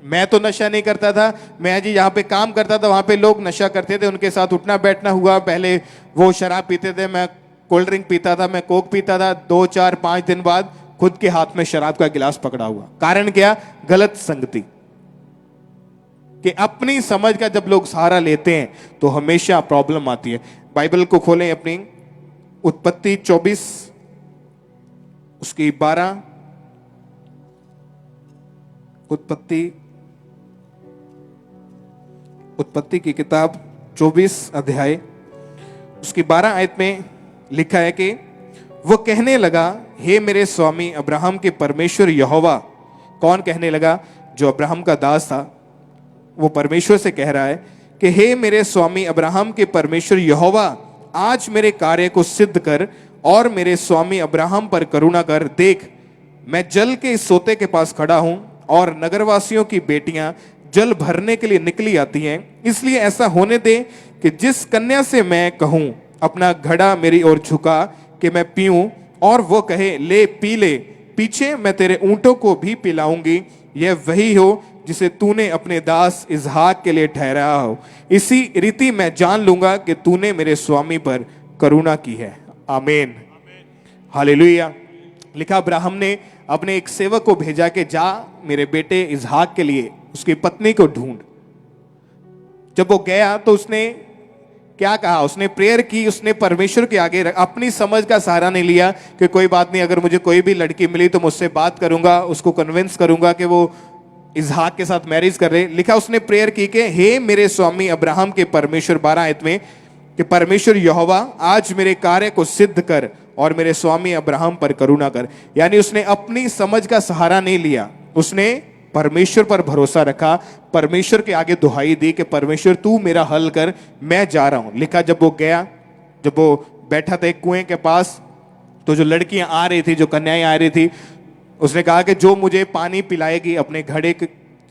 मैं तो नशा नहीं करता था, मैं जी यहाँ पे काम करता था, वहां पे लोग नशा करते थे, उनके साथ उठना बैठना हुआ। पहले वो शराब पीते थे, मैं कोल्ड ड्रिंक पीता था, मैं कोक पीता था। 2 4 5 दिन बाद खुद के हाथ में शराब का गिलास पकड़ा हुआ। कारण क्या? गलत संगति। कि अपनी समझ का जब लोग सहारा लेते हैं तो हमेशा प्रॉब्लम आती है। बाइबल को खोलें अपनी उत्पत्ति 24 उसकी 12, उत्पत्ति की किताब 24 अध्याय उसकी 12 आयत में लिखा है कि वो कहने लगा, हे मेरे स्वामी अब्राहम के परमेश्वर यहोवा। कौन कहने लगा? जो अब्राहम का दास था, वो परमेश्वर से कह रहा है कि हे मेरे स्वामी अब्राहम के परमेश्वर यहोवा, आज मेरे कार्य को सिद्ध कर और मेरे स्वामी अब्राहम पर करुणा कर। देख, मैं जल के इस सोते के पास खड़ा हूं और नगरवासियों की बेटियां जल भरने के लिए निकली आती हैं। इसलिए ऐसा होने दे कि जिस कन्या से मैं कहूं अपना घड़ा मेरी ओर झुका कि मैं पीऊं, और वो कहे ले पी ले, पीछे मैं तेरे ऊंटों को भी पिलाऊंगी, यह वही हो जिसे तूने अपने दास इसहाक के लिए ठहराया हो। इसी रीति मैं जान लूंगा कि तूने मेरे स्वामी पर करुणा की है। आमीन, हालेलुया। लिखा, अब्राहम ने अपने एक सेवक को भेजा कि जा मेरे बेटे इसहाक के लिए उसकी पत्नी को ढूंढ। जब वो गया तो उसने क्या कहा? उसने प्रेयर की, उसने परमेश्वर के आगे अपनी समझ का सहारा नहीं लिया कि कोई बात नहीं, अगर मुझे कोई भी लड़की मिली तो मुझसे बात करूंगा, उसको कन्विंस करूंगा कि वो इसहाक के साथ मैरिज कर रहे। लिखा, उसने प्रेयर की कि हे मेरे स्वामी अब्राहम के परमेश्वर, 12 आयत में, कि परमेश्वर यहोवा, आज मेरे कार्य को सिद्ध कर और मेरे स्वामी अब्राहम पर करुणा कर। यानी उसने अपनी समझ का सहारा नहीं लिया, उसने परमेश्वर पर भरोसा रखा, परमेश्वर के आगे दुहाई दी कि परमेश्वर तू मेरा हल कर, मैं जा रहा हूं। लिखा जब वो गया, जब वो बैठा था एक कुएं के पास, तो जो लड़कियां आ रही थी, जो कन्याएं आ रही थी, उसने कहा कि जो मुझे पानी पिलाएगी अपने घड़े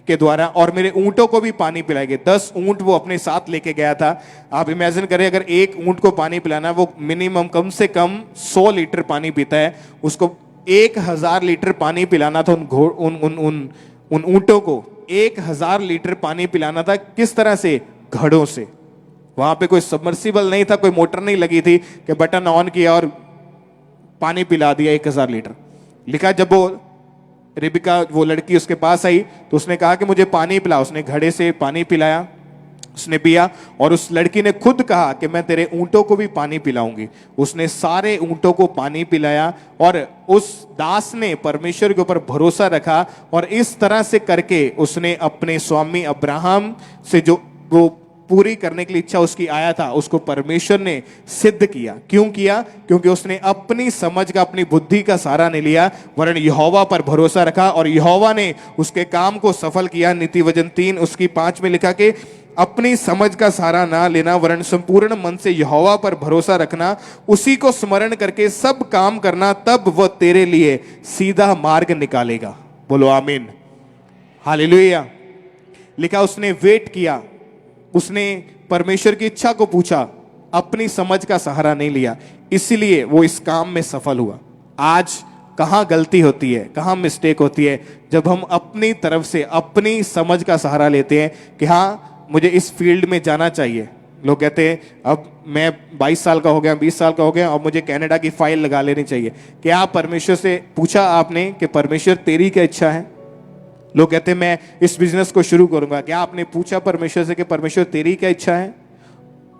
के द्वारा और मेरे ऊंटों को भी पानी पिलाएगी। 10 ऊंट वो अपने साथ लेके गया था। आप इमेजिन करें, अगर एक ऊंट को पानी पिलाना, वो मिनिमम कम से कम 100 लीटर पानी पीता है, उसको 1000 लीटर पानी पिलाना था। उन ऊंटों को 1000 लीटर पानी पिलाना था। किस तरह से? घड़ों से। वहां पे कोई सबमर्सिबल नहीं था, कोई मोटर नहीं लगी थी कि बटन ऑन किया और पानी पिला दिया 1000 लीटर। लिखा जब वो रिबिका, वो लड़की उसके पास आई, तो उसने कहा कि मुझे पानी पिला। उसने घड़े से पानी पिलाया, उसने पिया, और उस लड़की ने खुद कहा कि मैं तेरे ऊंटों को भी पानी पिलाऊंगी। उसने सारे ऊंटों को पानी पिलाया और उस दास ने परमेश्वर के ऊपर भरोसा रखा, और इस तरह से करके उसने अपने स्वामी अब्राहम से जो वो पूरी करने के लिए इच्छा उसकी आया था, उसको परमेश्वर ने सिद्ध किया। क्यों किया? क्योंकि उसने अपनी समझ का, अपनी बुद्धि का सहारा नहीं लिया, वरन यहोवा पर भरोसा रखा, और यहोवा ने उसके काम को सफल किया। नीति वचन 3 उसकी 5 में लिखा कि अपनी समझ का सहारा ना लेना, वरन संपूर्ण मन से यहोवा पर भरोसा रखना, उसी को स्मरण करके सब काम करना, तब वह तेरे लिए सीधा मार्ग निकालेगा। बोलो आमीन, हालेलुया। लिखा उसने वेट किया, उसने परमेश्वर की इच्छा को पूछा, अपनी समझ का सहारा नहीं लिया, इसीलिए वो इस काम में सफल हुआ। आज कहां गलती होती है, कहां मिस्टेक होती है? जब हम अपनी तरफ से अपनी समझ का सहारा लेते हैं कि हाँ मुझे इस फील्ड में जाना चाहिए। लोग कहते हैं अब मैं 22 साल का हो गया, 20 साल का हो गया, अब मुझे कनाडा की फाइल लगा लेनी चाहिए। क्या परमेश्वर से पूछा आपने कि परमेश्वर तेरी क्या इच्छा है? लोग कहते हैं मैं इस बिजनेस को शुरू करूंगा। क्या आपने पूछा परमेश्वर से कि परमेश्वर तेरी क्या इच्छा है?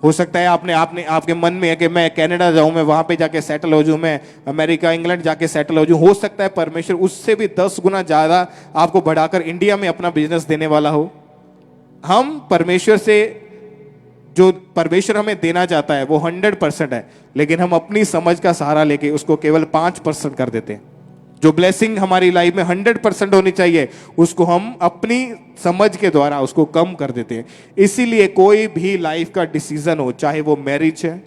हो सकता है आपने आपके मन में है कि मैं कनाडा जाऊं, मैं वहां पे जाके सेटल हो जाऊं, मैं अमेरिका इंग्लैंड जाके सेटल हो जाऊं। हो सकता है परमेश्वर उससे भी 10 गुना ज्यादा आपको बढ़ाकर इंडिया में अपना बिजनेस देने वाला हो। हम परमेश्वर से, जो परमेश्वर हमें देना चाहता है वो 100% है, लेकिन हम अपनी समझ का सहारा लेके उसको केवल 5% कर देते हैं। जो ब्लेसिंग हमारी लाइफ में 100% होनी चाहिए, उसको हम अपनी समझ के द्वारा उसको कम कर देते हैं। इसीलिए कोई भी लाइफ का डिसीजन हो, चाहे वो मैरिज है,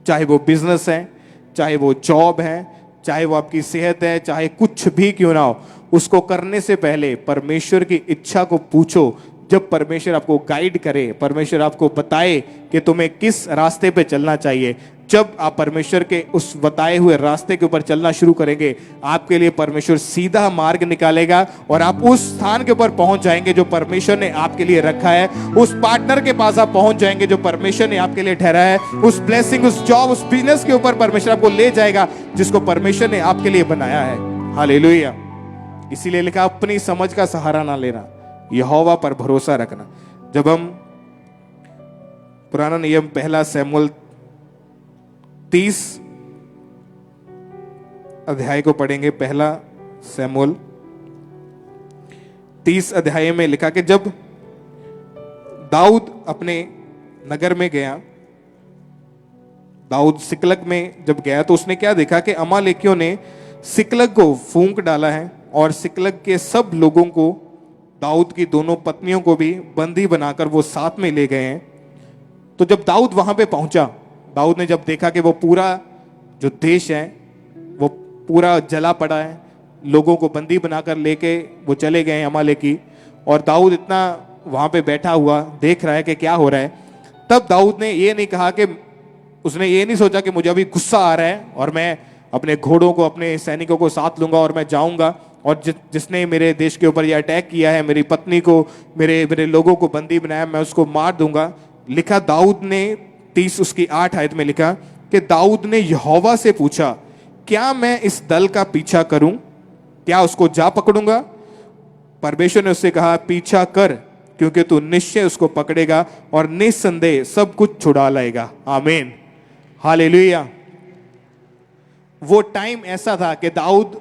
चाहे वो बिजनेस है, चाहे वो जॉब है, चाहे वो आपकी सेहत है, चाहे कुछ भी क्यों ना हो, उसको करने से पहले परमेश्वर की इच्छा को पूछो। जब परमेश्वर आपको गाइड करे, परमेश्वर आपको बताए कि तुम्हें किस रास्ते पे चलना चाहिए, जब आप परमेश्वर के उस बताए हुए रास्ते के ऊपर चलना शुरू करेंगे, आपके लिए परमेश्वर सीधा मार्ग निकालेगा और आप उस स्थान के ऊपर पहुंच जाएंगे जो परमेश्वर ने आपके लिए रखा है। उस पार्टनर के पास आप पहुंच जाएंगे जो परमेश्वर ने आपके लिए ठहरा है। उस ब्लेसिंग, उस जॉब, उस बिजनेस के ऊपर परमेश्वर आपको ले जाएगा जिसको परमेश्वर ने आपके लिए बनाया है। हालेलुया। इसीलिए लिखा अपनी समझ का सहारा ना लेना, यहोवा पर भरोसा रखना। जब हम पुराना नियम 1 शमूएल 30 अध्याय को पढ़ेंगे, 1 शमूएल 30 अध्याय में लिखा कि जब दाऊद अपने नगर में गया, दाऊद सिकलग में जब गया तो उसने क्या देखा कि अमालेकियों ने सिकलग को फूंक डाला है और सिकलग के सब लोगों को, दाऊद की दोनों पत्नियों को भी बंदी बनाकर वो साथ में ले गए हैं। तो जब दाऊद वहां पे पहुंचा, दाऊद ने जब देखा कि वो पूरा जो देश है वो पूरा जला पड़ा है, लोगों को बंदी बनाकर लेके वो चले गए हैं अमालेकी, और दाऊद इतना वहां पे बैठा हुआ देख रहा है कि क्या हो रहा है। तब दाऊद ने ये नहीं कहा कि, उसने ये नहीं सोचा कि मुझे अभी गुस्सा आ रहा है और मैं अपने घोड़ों को, अपने सैनिकों को साथ लूंगा और मैं जाऊंगा और जिसने मेरे देश के ऊपर ये अटैक किया है, मेरी पत्नी को, मेरे लोगों को बंदी बनाया, मैं उसको मार दूंगा। लिखा दाऊद ने 30 उसकी 8 आयत में लिखा कि दाऊद ने यहोवा से पूछा, क्या मैं इस दल का पीछा करूं? क्या उसको जा पकड़ूंगा? परमेश्वर ने उससे कहा, पीछा कर, क्योंकि तू निश्चय उसको पकड़ेगा और निस्संदेह सब कुछ छुड़ा लाएगा। आमीन, हालेलुया। वो टाइम ऐसा था कि दाऊद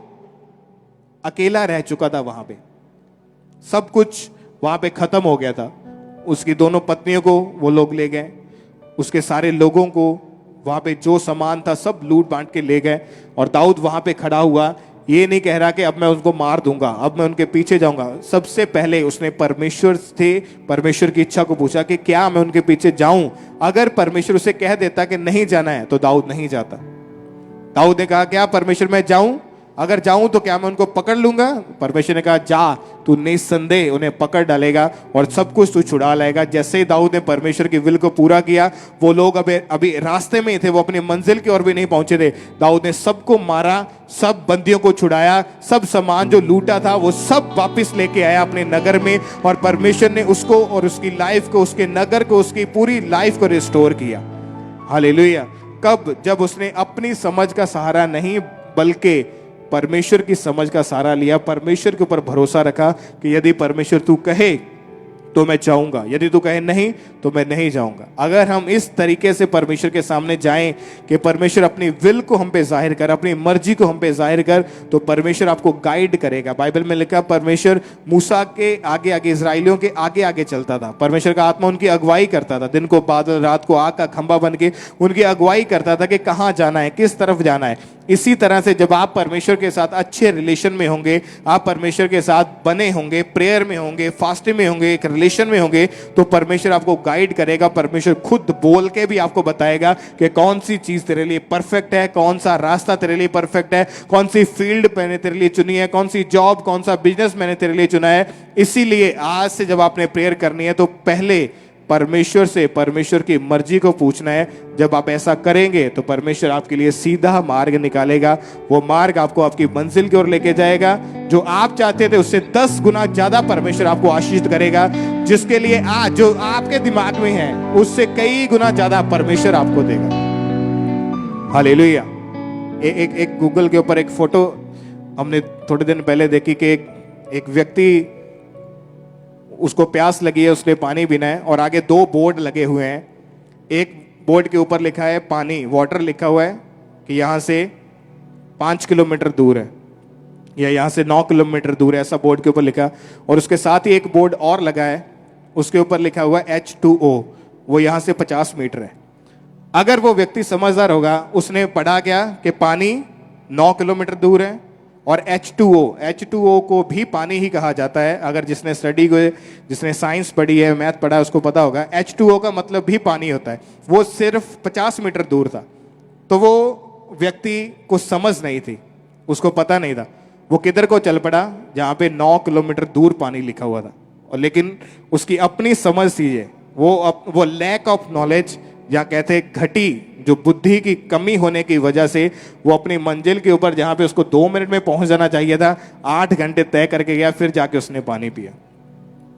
अकेला रह चुका था वहां पे, सब कुछ वहां पे खत्म हो गया था। उसकी दोनों पत्नियों को वो लोग ले गए, उसके सारे लोगों को वहां पे जो सामान था सब लूट बांट के ले गए। और दाऊद वहां पे खड़ा हुआ, ये नहीं कह रहा कि अब मैं उनको मार दूंगा, अब मैं उनके पीछे जाऊंगा। सबसे पहले उसने परमेश्वर की इच्छा को पूछा कि क्या मैं उनके पीछे जाऊं। अगर परमेश्वर उसे कह देता कि नहीं जाना है तो दाऊद नहीं जाता। दाऊद ने कहा क्या परमेश्वर मैं जाऊं, अगर जाऊं तो क्या मैं उनको पकड़ लूंगा। परमेश्वर ने कहा जा, तू निस्संदेह उन्हें पकड़ डालेगा और सब कुछ तू छुड़ा लाएगा। जैसे ही दाऊद ने परमेश्वर की विल को पूरा किया, वो लोग अभी रास्ते में ही थे, वो अपनी मंजिल की ओर भी नहीं पहुंचे थे। दाऊद ने सबको मारा, सब बंदियों को छुड़ाया, सब सामान जो लूटा था वो सब वापस लेके आया अपने नगर में। और परमेश्वर ने उसको और उसकी लाइफ को, उसके नगर को, उसकी पूरी लाइफ को रिस्टोर किया। हालेलुया। कब? जब उसने अपनी समझ का सहारा नहीं बल्कि परमेश्वर की समझ का सहारा लिया, परमेश्वर के ऊपर भरोसा रखा कि यदि परमेश्वर तू कहे तो मैं जाऊंगा, यदि तू कहे नहीं तो मैं नहीं जाऊंगा। अगर हम इस तरीके से परमेश्वर के सामने जाएं कि परमेश्वर अपनी विल को हम पे जाहिर कर, अपनी मर्जी को हम पे जाहिर कर, तो परमेश्वर आपको गाइड करेगा। बाइबल में लिखा परमेश्वर मूसा के आगे आगे, इजराइलियों के आगे आगे चलता था। परमेश्वर का आत्मा उनकी अगुवाई करता था, दिन को बादल रात को आग का खंभा बन के उनकी अगुवाई करता था कि कहाँ जाना है, किस तरफ जाना है। इसी तरह से जब आप परमेश्वर के साथ अच्छे रिलेशन में होंगे, आप परमेश्वर के साथ बने होंगे, प्रेयर में होंगे, फास्टिंग में होंगे, एक रिलेशन में होंगे, तो परमेश्वर आपको गाइड करेगा। परमेश्वर खुद बोल के भी आपको बताएगा कि कौन सी चीज तेरे लिए परफेक्ट है, कौन सा रास्ता तेरे लिए परफेक्ट है, कौन सी फील्ड मैंने तेरे लिए चुनी है, कौन सी जॉब, कौन सा बिजनेस मैंने तेरे लिए चुना है। इसीलिए आज से जब आपने प्रेयर करनी है तो पहले परमेश्वर से परमेश्वर की मर्जी को पूछना है। जब आप ऐसा करेंगे तो परमेश्वर आपके लिए सीधा मार्ग निकालेगा। वो मार्ग आपको आपकी मंजिल की ओर लेके जाएगा। जो आप चाहते थे उससे 10 गुना ज्यादा परमेश्वर आपको आशीष करेगा। जिसके लिए आज जो आपके दिमाग में है उससे कई गुना ज्यादा परमेश्वर आपको देगा। हालेलुया। एक गूगल के ऊपर एक फोटो हमने थोड़े दिन पहले देखी कि एक व्यक्ति, उसको प्यास लगी है, उसने पानी पीना है और आगे 2 बोर्ड लगे हुए हैं। एक बोर्ड के ऊपर लिखा है पानी, वाटर लिखा हुआ है कि यहाँ से 5 किलोमीटर दूर है या यहाँ से 9 किलोमीटर दूर है, ऐसा बोर्ड के ऊपर लिखा। और उसके साथ ही एक बोर्ड और लगा है, उसके ऊपर लिखा हुआ है H2O, वो यहाँ से 50 मीटर है। अगर वो व्यक्ति समझदार होगा, उसने पढ़ा क्या कि पानी 9 किलोमीटर दूर है और H2O को भी पानी ही कहा जाता है। अगर जिसने जिसने साइंस पढ़ी है, मैथ पढ़ा है, उसको पता होगा H2O का मतलब भी पानी होता है। वो सिर्फ 50 मीटर दूर था, तो वो व्यक्ति को समझ नहीं थी, उसको पता नहीं था। वो किधर को चल पड़ा? जहाँ पे 9 किलोमीटर दूर पानी लिखा हुआ था। और लेकिन उसकी अपनी समझ थी, वो लैक ऑफ नॉलेज या कहते हैं घटी जो बुद्धि की कमी होने की वजह से वो अपनी मंजिल के ऊपर, जहां पे उसको 2 मिनट में पहुंच जाना चाहिए था, 8 घंटे तय करके गया, फिर जाके उसने पानी पिया।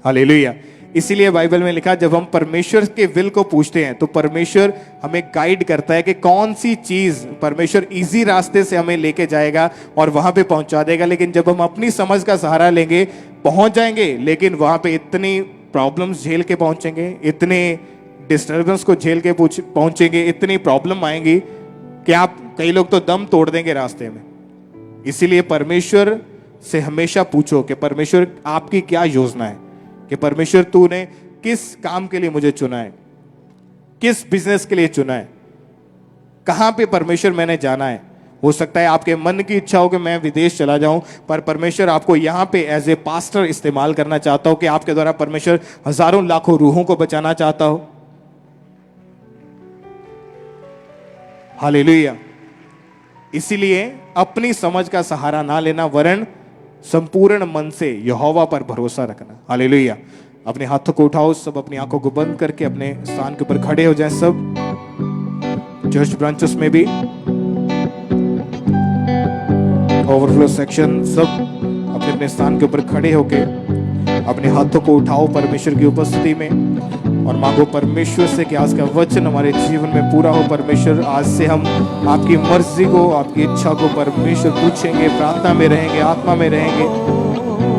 हालेलुया। इसीलिए बाइबल में लिखा, जब हम परमेश्वर के विल को पूछते हैं तो परमेश्वर हमें गाइड करता है कि कौन सी चीज परमेश्वर इजी रास्ते से हमें लेके जाएगा और वहां पे पहुंचा देगा। लेकिन जब हम अपनी समझ का सहारा लेंगे, पहुंच जाएंगे, लेकिन वहां पे इतनी प्रॉब्लम्स झेल के पहुंचेंगे, इतने डिस्टर्बेंस को झेल के पहुंचेंगे, इतनी प्रॉब्लम आएंगी कि आप, कई लोग तो दम तोड़ देंगे रास्ते में। इसीलिए परमेश्वर से हमेशा पूछो कि परमेश्वर आपकी क्या योजना है, कि परमेश्वर तूने किस काम के लिए मुझे चुना है, किस बिजनेस के लिए चुना है, कहां पे परमेश्वर मैंने जाना है। हो सकता है आपके मन की इच्छा हो कि मैं विदेश चला जाऊं, पर परमेश्वर आपको यहां पे एज ए पास्टर इस्तेमाल करना चाहता हो, कि आपके द्वारा परमेश्वर हजारों लाखों रूहों को बचाना चाहता हो। हालेलुया। इसीलिए अपनी समझ का सहारा ना लेना, वरन संपूर्ण मन से यहोवा पर भरोसा रखना। हालेलुया। अपने हाथों को उठाओ, सब अपनी आंखों को बंद करके अपने स्थान के ऊपर खड़े हो जाएं। सब चर्च ब्रांचेस में भी, ओवरफ्लो सेक्शन, सब अपने अपने स्थान के ऊपर खड़े होके अपने हाथों को उठाओ परमेश्वर की उपस्थिति में और मांगो परमेश्वर से कि आज का वचन हमारे जीवन में पूरा हो। परमेश्वर, आज से हम आपकी मर्जी को, आपकी इच्छा को परमेश्वर पूछेंगे, प्रार्थना में रहेंगे, आत्मा में रहेंगे,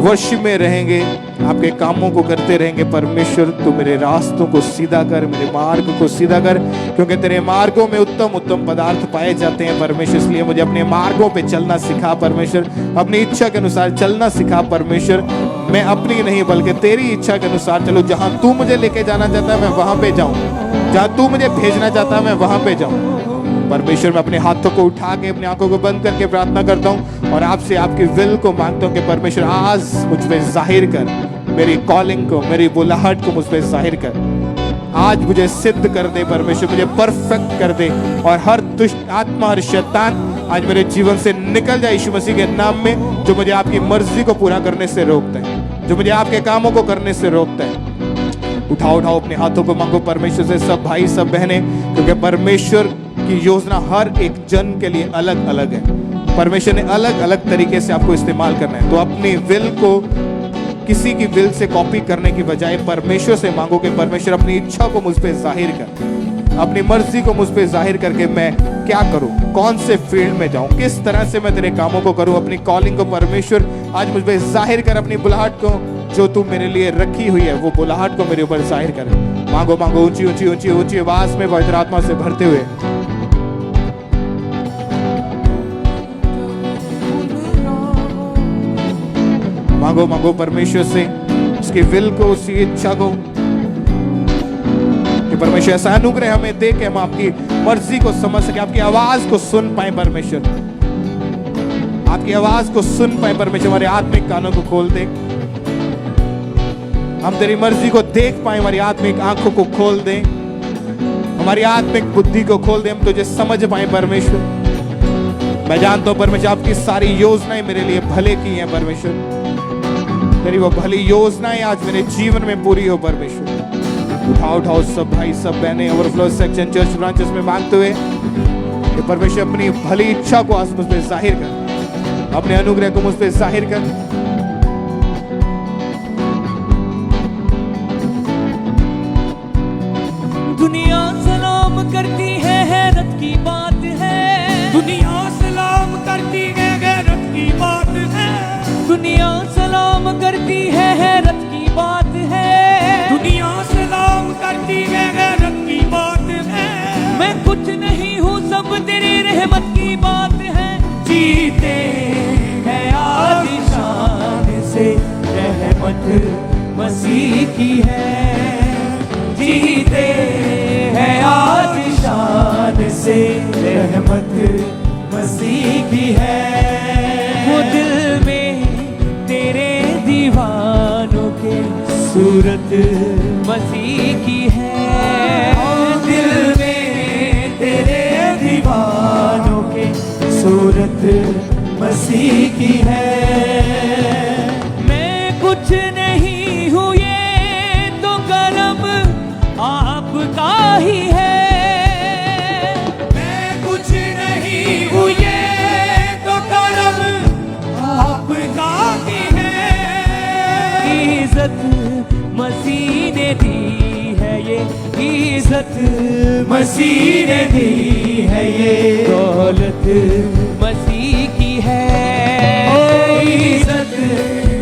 वर्शिप में रहेंगे, आपके कामों को करते रहेंगे। परमेश्वर, तू मेरे रास्तों को सीधा कर, मेरे मार्ग को सीधा कर, क्योंकि तेरे मार्गों में उत्तम उत्तम पदार्थ पाए जाते हैं। परमेश्वर, इसलिए मुझे अपने मार्गों पे चलना सिखा परमेश्वर, अपनी इच्छा के अनुसार चलना सिखा परमेश्वर। मैं अपनी नहीं बल्कि तेरी इच्छा के अनुसार चलूं। जहां तू मुझे लेके जाना चाहता है मैं वहां पे जाऊं, जहां तू मुझे भेजना चाहता है मैं वहां पे जाऊं। परमेश्वर, मैं अपने हाथों को उठा के अपनी आंखों को बंद करके प्रार्थना करता हूँ और आपसे आपकी विल को मांगता हूँ कि परमेश्वर आज मुझ पे जाहिर कर, मेरी कॉलिंग को, मेरी बुलाहट को मुझ पे जाहिर कर। आज मुझे सिद्ध कर दे परमेश्वर, मुझे परफेक्ट कर दे और हर दुष्ट आत्मा, हर शैतान आज मेरे जीवन से निकल जाए यीशु मसीह के नाम में, जो मुझे आपकी मर्जी को पूरा करने से रोकता है, जो मुझे आपके कामों को करने से रोकता है। उठाओ अपने हाथों को, मांगो परमेश्वर से, सब भाई सब बहनें, क्योंकि परमेश्वर की योजना हर एक जन के लिए अलग अलग है। परमेश्वर ने अलग अलग तरीके से आपको इस्तेमाल करना है। तो अपनी विल को किसी की विल से कॉपी करने की बजाय परमेश्वर से मांगो कि परमेश्वर अपनी इच्छा को मुझ पे जाहिर कर, अपनी मर्जी को मुझ पे जाहिर करके मैं क्या करूं, कौन से फील्ड में जाऊं, किस तरह से मैं तेरे कामों को करूं। अपनी कॉलिंग को परमेश्वर आज मुझ पे जाहिर कर, अपनी बुलाहट को जो तू मेरे लिए रखी हुई है वो बुलाहट को मेरे ऊपर जाहिर कर। मांगो मांगो ऊंची ऊंची ऊंची ऊंची आवाज में पवित्र आत्मा से भरते हुए। मांगो मांगो परमेश्वर से उसकी विल को, उसकी इच्छा को, कि परमेश्वर ऐसा अनुग्रह हमें दे कि हम आपकी मर्जी को समझ सके, आपकी आवाज को सुन पाए। परमेश्वर आपकी आवाज को सुन पाए। परमेश्वर हमारे आत्मिक कानों को खोल दे, हम तेरी मर्जी को देख पाए, हमारी आत्मिक आंखों को खोल दे, हमारी आत्मिक बुद्धि को खोल दे, हम तुझे समझ पाए। परमेश्वर मैं जानता हूं परमेश्वर आपकी सारी योजनाएं मेरे लिए भले की हैं। परमेश्वर तेरी वो भली योजनाएं आज मेरे जीवन में पूरी हो। परमेश्वर उठाओ सब भाई सब बहनें ओवरफ्लो सेक्शन चर्च ब्रांचेस में मांगते हुए कि परमेश्वर अपनी भली इच्छा को आज मुझ पे जाहिर कर, अपने अनुग्रह को मुझ पे जाहिर कर। दुनिया सलाम करती है, हैरत की बात है। दुनिया सलाम करती है, हैरत की बात है। दुनिया सलाम करती है, हैरत की बात है। दुनिया सलाम करती है, हैरत की बात है। मैं कुछ नहीं हूँ, सब तेरी रहमत की बात है। जीते हैं आज शान से, रहमत मसीह की है। जीते हैं आज शान से, रहमत मसीह की है। वो दिल में तेरे दीवानों के सूरत मसीह की है। दिल में तेरे दीवानों के सूरत मसीह की है। मैं कुछ नहीं हूँ, ये तो करम आपका ही है। मैं कुछ नहीं हूँ, ये तो करम आपका ही है। इज्जत मसीह ने दी है, ये इज्जत मसीह ने दी है। ये दौलत मसीह की है। इज्जत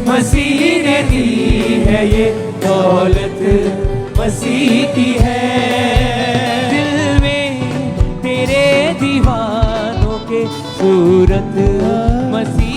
मसीह ने दी है, ये दौलत मसीह की है। दिल में तेरे दीवानों के सूरत मसीह